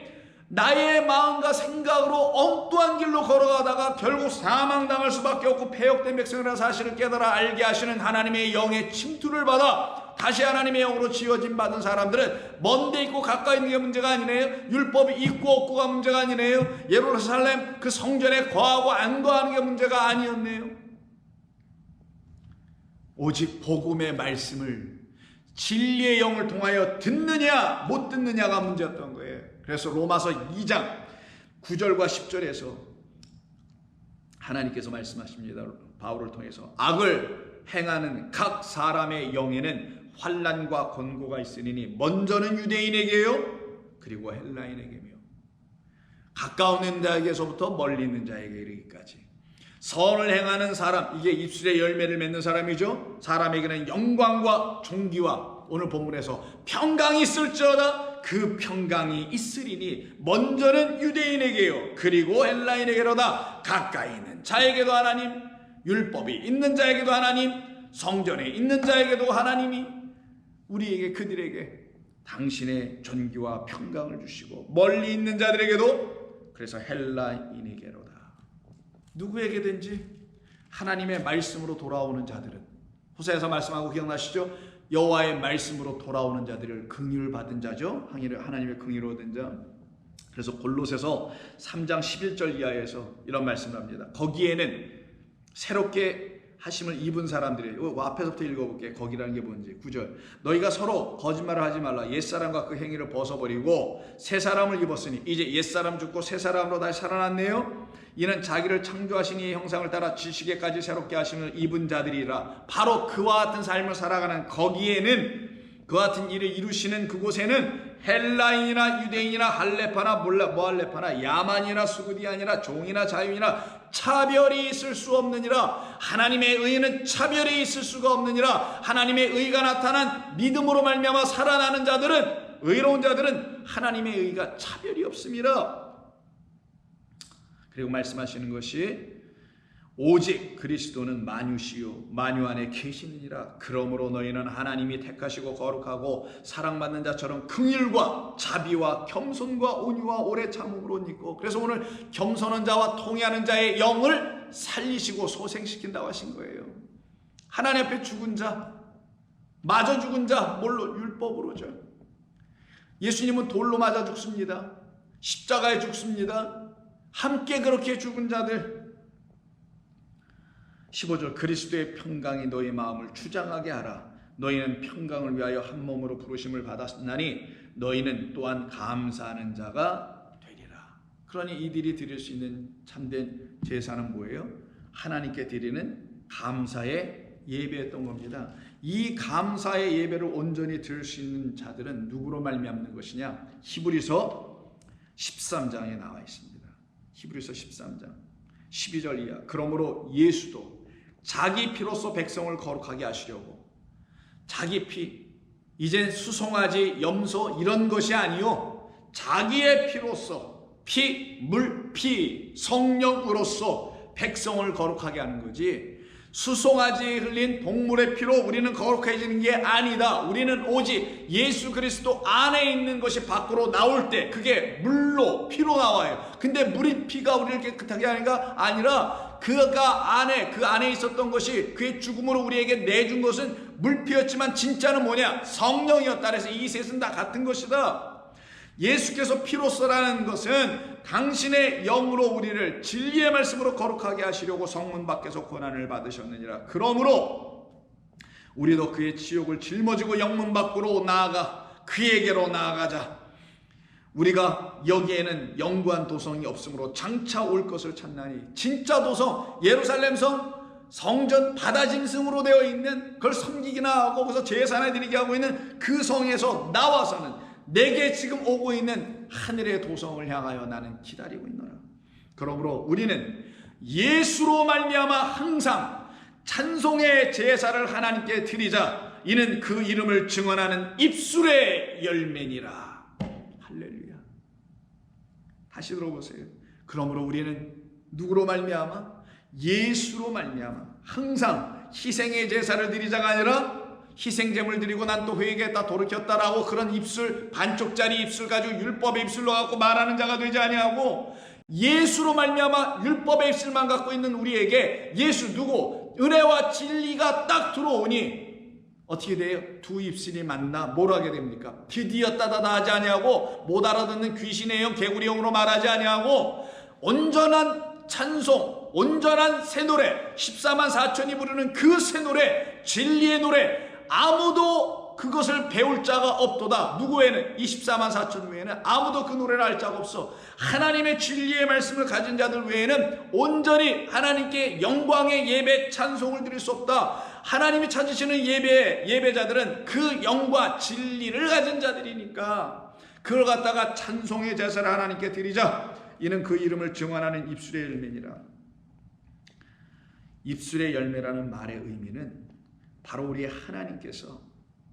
나의 마음과 생각으로 엉뚱한 길로 걸어가다가 결국 사망당할 수밖에 없고 폐역된 백성이라는 사실을 깨달아 알게 하시는 하나님의 영의 침투를 받아 다시 하나님의 영으로 지어진 받은 사람들은 먼데 있고 가까이 있는 게 문제가 아니네요. 율법이 있고 없고가 문제가 아니네요. 예루살렘 그 성전에 거하고 안 거하는 게 문제가 아니었네요. 오직 복음의 말씀을 진리의 영을 통하여 듣느냐 못 듣느냐가 문제였던 거예요. 그래서 로마서 2장 9절과 10절에서 하나님께서 말씀하십니다. 바울을 통해서 악을 행하는 각 사람의 영에는 환난과 권고가 있으니 먼저는 유대인에게요, 그리고 헬라인에게며 가까운 있는 자에게서부터 멀리 있는 자에게 이르기까지. 선을 행하는 사람, 이게 입술의 열매를 맺는 사람이죠. 사람에게는 영광과 존귀와 오늘 본문에서 평강이 있을지어다 그 평강이 있으리니 먼저는 유대인에게요 그리고 헬라인에게로다. 가까이 있는 자에게도 하나님, 율법이 있는 자에게도 하나님, 성전에 있는 자에게도 하나님이 우리에게 그들에게 당신의 존귀와 평강을 주시고 멀리 있는 자들에게도, 그래서 헬라인에게로다. 누구에게든지 하나님의 말씀으로 돌아오는 자들은, 호세아서 말씀하고 기억나시죠? 여호와의 말씀으로 돌아오는 자들을 긍휼 받은 자죠. 하나님의 긍휼을 얻은 자. 그래서 골로새서 3장 11절 이하에서 이런 말씀을 합니다. 거기에는 새롭게 하심을 입은 사람들이, 앞에서부터 읽어볼게. 거기라는 게 뭔지. 9절. 너희가 서로 거짓말을 하지 말라. 옛사람과 그 행위를 벗어버리고 새 사람을 입었으니 이제 옛사람 죽고 새 사람으로 다시 살아났네요. 이는 자기를 창조하신 이의 형상을 따라 지식에까지 새롭게 하심을 입은 자들이라. 바로 그와 같은 삶을 살아가는 거기에는, 그와 같은 일을 이루시는 그곳에는 헬라인이나 유대인이나 할레파나 모할레파나 야만이나 수구디아니나 종이나 자유이나 차별이 있을 수 없느니라. 하나님의 의는 차별이 있을 수가 없느니라. 하나님의 의가 나타난 믿음으로 말미암아 살아나는 자들은, 의로운 자들은 하나님의 의가 차별이 없습니다. 그리고 말씀하시는 것이 오직 그리스도는 만유시요 만유 안에 계시느니라. 그러므로 너희는 하나님이 택하시고 거룩하고 사랑받는 자처럼 긍휼과 자비와 겸손과 온유와 오래 참음으로 입고, 그래서 오늘 겸손한 자와 통회하는 자의 영을 살리시고 소생시킨다고 하신 거예요. 하나님 앞에 죽은 자, 마저 죽은 자, 뭘로? 율법으로죠. 예수님은 돌로 맞아 죽습니다. 십자가에 죽습니다. 함께 그렇게 죽은 자들. 15절. 그리스도의 평강이 너희 마음을 주장하게 하라. 너희는 평강을 위하여 한 몸으로 부르심을 받았나니 너희는 또한 감사하는 자가 되리라. 그러니 이들이 드릴 수 있는 참된 제사는 뭐예요? 하나님께 드리는 감사의 예배였던 겁니다. 이 감사의 예배를 온전히 드릴 수 있는 자들은 누구로 말미암는 것이냐? 히브리서 13장에 나와 있습니다. 히브리서 13장 12절 이하. 그러므로 예수도 자기 피로써 백성을 거룩하게 하시려고, 자기 피, 이젠 수송아지, 염소 이런 것이 아니요 자기의 피로써, 피, 물, 피, 성령으로서 백성을 거룩하게 하는 거지, 수송아지 흘린 동물의 피로 우리는 거룩해지는 게 아니다. 우리는 오직 예수 그리스도 안에 있는 것이 밖으로 나올 때 그게 물로, 피로 나와요. 근데 물이, 피가 우리를 깨끗하게 하는가? 아니라 그가 안에, 그 안에 있었던 것이 그의 죽음으로 우리에게 내준 것은 물피였지만 진짜는 뭐냐? 성령이었다. 그래서 이 셋은 다 같은 것이다. 예수께서 피로서라는 것은 당신의 영으로 우리를 진리의 말씀으로 거룩하게 하시려고 성문 밖에서 고난을 받으셨느니라. 그러므로 우리도 그의 치욕을 짊어지고 영문 밖으로 나아가 그에게로 나아가자. 우리가 여기에는 영구한 도성이 없으므로 장차 올 것을 찾나니, 진짜 도성, 예루살렘 성, 성전 바다 짐승으로 되어 있는, 그걸 섬기기나 하고 거기서 제사나 드리게 하고 있는 그 성에서 나와서는 내게 지금 오고 있는 하늘의 도성을 향하여 나는 기다리고 있노라. 그러므로 우리는 예수로 말미암아 항상 찬송의 제사를 하나님께 드리자. 이는 그 이름을 증언하는 입술의 열매니라. 할렐루야. 다시 들어보세요. 그러므로 우리는 누구로 말미암아? 예수로 말미암아 항상 희생의 제사를 드리자가 아니라 희생제물 드리고 난 또 회개했다 돌이켰다라고 그런 입술, 반쪽짜리 입술 가지고 율법의 입술로 갖고 말하는 자가 되지 아니하고, 예수로 말미암아 율법의 입술만 갖고 있는 우리에게 예수 누구? 은혜와 진리가 딱 들어오니 어떻게 돼요? 두 입술이 만나 뭘 하게 됩니까? 드디어 따다다 하지 아니하고, 못 알아듣는 귀신의 영, 개구리 영으로 말하지 아니하고, 온전한 찬송, 온전한 새 노래, 14만 4천이 부르는 그 새 노래, 진리의 노래, 아무도 그것을 배울 자가 없도다. 누구 외에는? 24만 4천 외에는 아무도 그 노래를 알 자가 없어. 하나님의 진리의 말씀을 가진 자들 외에는 온전히 하나님께 영광의 예배, 찬송을 드릴 수 없다. 하나님이 찾으시는 예배자들은 그 영과 진리를 가진 자들이니까 그걸 갖다가 찬송의 제사를 하나님께 드리자. 이는 그 이름을 증언하는 입술의 열매니라. 입술의 열매라는 말의 의미는 바로 우리 하나님께서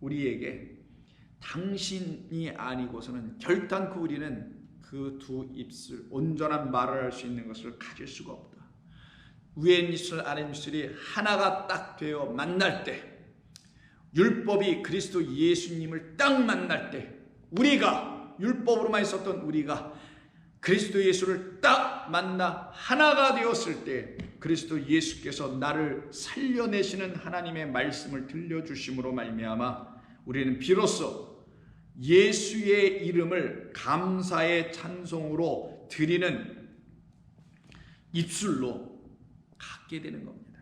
우리에게 당신이 아니고서는 결단코 우리는 그 두 입술 온전한 말을 할 수 있는 것을 가질 수가 없다. 위에 입술 아래 입술이 하나가 딱 되어 만날 때, 율법이 그리스도 예수님을 딱 만날 때, 우리가 율법으로만 있었던 우리가 그리스도 예수를 딱 만나 하나가 되었을 때 그리스도 예수께서 나를 살려내시는 하나님의 말씀을 들려주심으로 말미암아 우리는 비로소 예수의 이름을 감사의 찬송으로 드리는 입술로 갖게 되는 겁니다.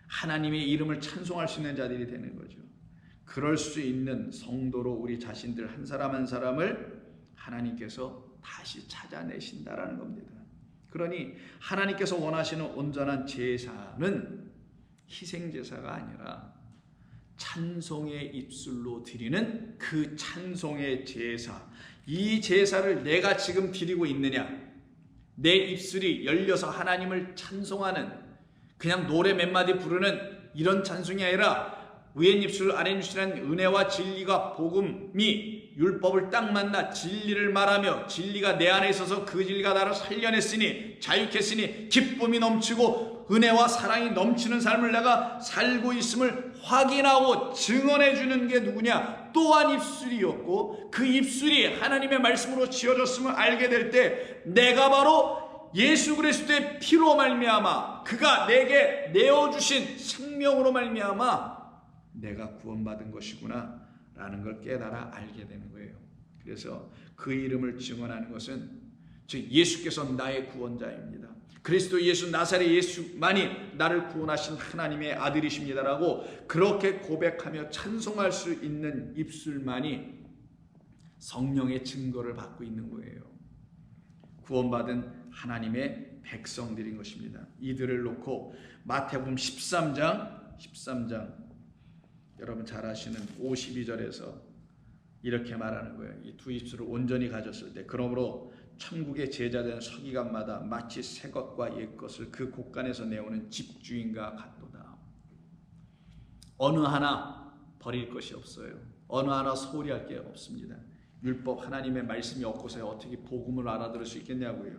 하나님의 이름을 찬송할 수 있는 자들이 되는 거죠. 그럴 수 있는 성도로 우리 자신들 한 사람 한 사람을 하나님께서 다시 찾아내신다라는 겁니다. 그러니 하나님께서 원하시는 온전한 제사는 희생제사가 아니라 찬송의 입술로 드리는 그 찬송의 제사, 이 제사를 내가 지금 드리고 있느냐, 내 입술이 열려서 하나님을 찬송하는, 그냥 노래 몇 마디 부르는 이런 찬송이 아니라 위엔 입술 아래 입술이란 은혜와 진리가 복음이 율법을 딱 만나 진리를 말하며 진리가 내 안에 있어서 그 진리가 나를 살려냈으니 자유케 했으니 기쁨이 넘치고 은혜와 사랑이 넘치는 삶을 내가 살고 있음을 확인하고 증언해 주는 게 누구냐? 또한 입술이었고 그 입술이 하나님의 말씀으로 지어졌음을 알게 될 때 내가 바로 예수 그리스도의 피로 말미암아 그가 내게 내어주신 생명으로 말미암아 내가 구원받은 것이구나 라는 걸 깨달아 알게 되는 거예요. 그래서 그 이름을 증언하는 것은 즉 예수께서 나의 구원자입니다. 그리스도 예수 나사렛 예수만이 나를 구원하신 하나님의 아들이십니다라고 그렇게 고백하며 찬송할 수 있는 입술만이 성령의 증거를 받고 있는 거예요. 구원받은 하나님의 백성들인 것입니다. 이들을 놓고 마태복음 13장 여러분 잘 아시는 52절에서 이렇게 말하는 거예요. 이 두 입술을 온전히 가졌을 때 그러므로 천국의 제자된 서기관마다 마치 새 것과 옛 것을 그 곳간에서 내오는 집주인과 같도다. 어느 하나 버릴 것이 없어요. 어느 하나 소홀히 할 게 없습니다. 율법 하나님의 말씀이 없고서 어떻게 복음을 알아들을 수 있겠냐고요.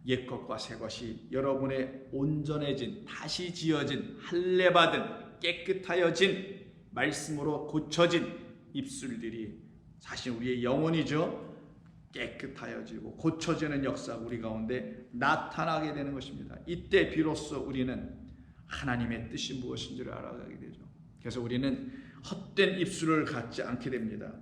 옛 것과 새 것이 여러분의 온전해진 다시 지어진 할례받은 깨끗하여진 말씀으로 고쳐진 입술들이 사실 우리의 영혼이죠. 깨끗하여지고 고쳐지는 역사가 우리 가운데 나타나게 되는 것입니다. 이때 비로소 우리는 하나님의 뜻이 무엇인지를 알아가게 되죠. 그래서 우리는 헛된 입술을 갖지 않게 됩니다.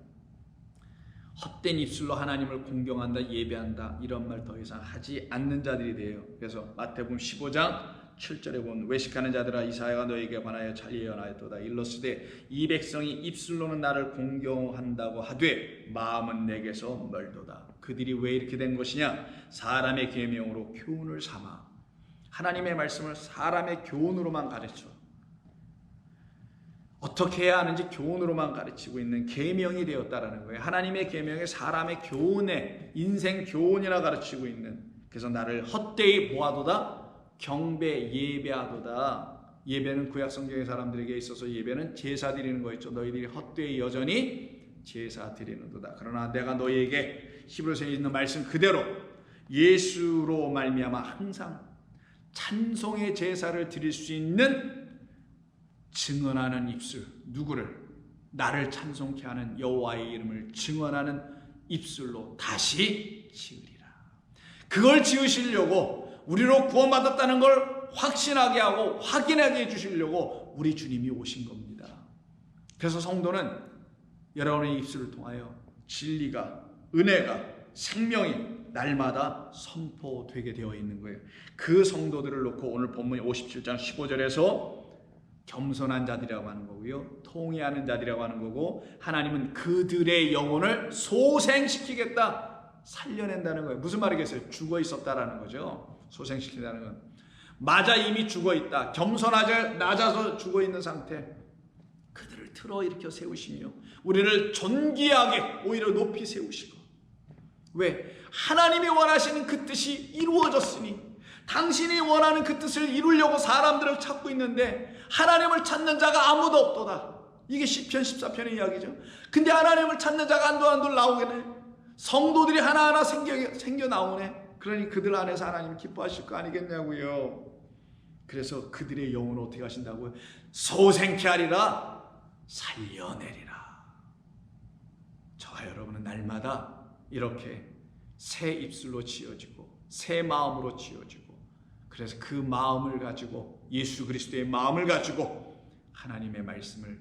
헛된 입술로 하나님을 공경한다, 예배한다 이런 말 더 이상 하지 않는 자들이 돼요. 그래서 마태복음 15장 7절에 보면 외식하는 자들아 이사야가 너에게 관하여 잘 예언하였도다. 일러스되 이 백성이 입술로는 나를 공경한다고 하되 마음은 내게서 멀도다. 그들이 왜 이렇게 된 것이냐? 사람의 계명으로 교훈을 삼아 하나님의 말씀을 사람의 교훈으로만 가르쳐 어떻게 해야 하는지 교훈으로만 가르치고 있는 계명이 되었다라는 거예요. 하나님의 계명이 사람의 교훈에 인생 교훈이라 가르치고 있는. 그래서 나를 헛되이 보아도다 경배 예배하도다. 예배는 구약 성경의 사람들에게 있어서 예배는 제사 드리는 거였죠. 너희들이 헛되이 여전히 제사 드리는도다. 그러나 내가 너희에게 히브리서에 있는 말씀 그대로 예수로 말미암아 항상 찬송의 제사를 드릴 수 있는 증언하는 입술, 누구를? 나를 찬송케 하는 여호와의 이름을 증언하는 입술로 다시 지으리라. 그걸 지으시려고 우리로 구원받았다는 걸 확신하게 하고 확인하게 해주시려고 우리 주님이 오신 겁니다. 그래서 성도는 여러분의 입술을 통하여 진리가, 은혜가, 생명이 날마다 선포되게 되어 있는 거예요. 그 성도들을 놓고 오늘 본문 57장 15절에서 겸손한 자들이라고 하는 거고요. 통회하는 자들이라고 하는 거고 하나님은 그들의 영혼을 소생시키겠다. 살려낸다는 거예요. 무슨 말이겠어요? 죽어 있었다라는 거죠. 소생시킨다는 건 맞아 이미 죽어 있다. 겸손하자 낮아서 죽어 있는 상태. 그들을 틀어 일으켜 세우시며 우리를 존귀하게 오히려 높이 세우시고 왜? 하나님이 원하시는 그 뜻이 이루어졌으니 당신이 원하는 그 뜻을 이루려고 사람들을 찾고 있는데 나님을 찾는 자가 아무도 없도다. 이게 시편 14편의 이야기죠. 근데 하나님을 찾는 자가 한둘한둘 나오겠네. 성도들이 하나하나 생겨 나오네. 그러니 그들 안에서 하나님 기뻐하실 거 아니겠냐고요. 그래서 그들의 영혼을 어떻게 하신다고요? 소생케 하리라, 살려내리라. 저와 여러분은 날마다 이렇게 새 입술로 지어지고 새 마음으로 지어지고, 그래서 그 마음을 가지고, 예수 그리스도의 마음을 가지고 하나님의 말씀을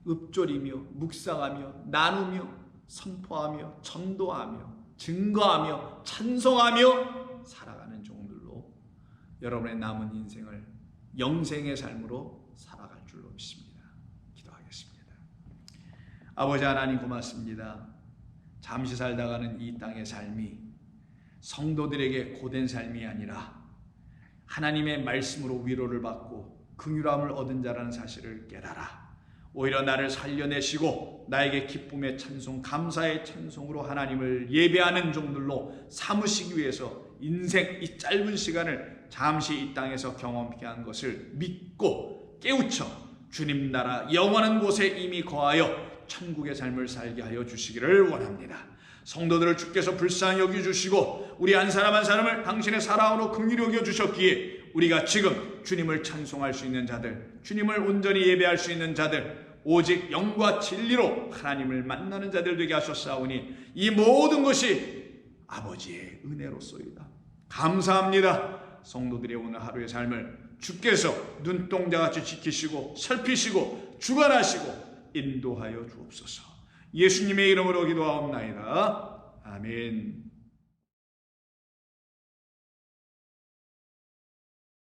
읊조리며 묵상하며 나누며 선포하며 전도하며 증거하며 찬송하며 살아가는 종들로 여러분의 남은 인생을 영생의 삶으로 살아갈 줄로 믿습니다. 기도하겠습니다. 아버지 하나님 고맙습니다. 잠시 살다가는 이 땅의 삶이 성도들에게 고된 삶이 아니라 하나님의 말씀으로 위로를 받고 긍휼함을 얻은 자라는 사실을 깨달아 오히려 나를 살려내시고 나에게 기쁨의 찬송, 감사의 찬송으로 하나님을 예배하는 종들로 삼으시기 위해서 인생 이 짧은 시간을 잠시 이 땅에서 경험케 한 것을 믿고 깨우쳐 주님 나라 영원한 곳에 이미 거하여 천국의 삶을 살게 하여 주시기를 원합니다. 성도들을 주께서 불쌍히 여겨주시고 우리 한 사람 한 사람을 당신의 사랑으로 긍휼히 여겨주셨기에 우리가 지금 주님을 찬송할 수 있는 자들, 주님을 온전히 예배할 수 있는 자들, 오직 영과 진리로 하나님을 만나는 자들 되게 하셨사오니 이 모든 것이 아버지의 은혜로소이다. 감사합니다. 성도들의 오늘 하루의 삶을 주께서 눈동자같이 지키시고 살피시고 주관하시고 인도하여 주옵소서. 예수님의 이름으로 기도하옵나이다. 아멘.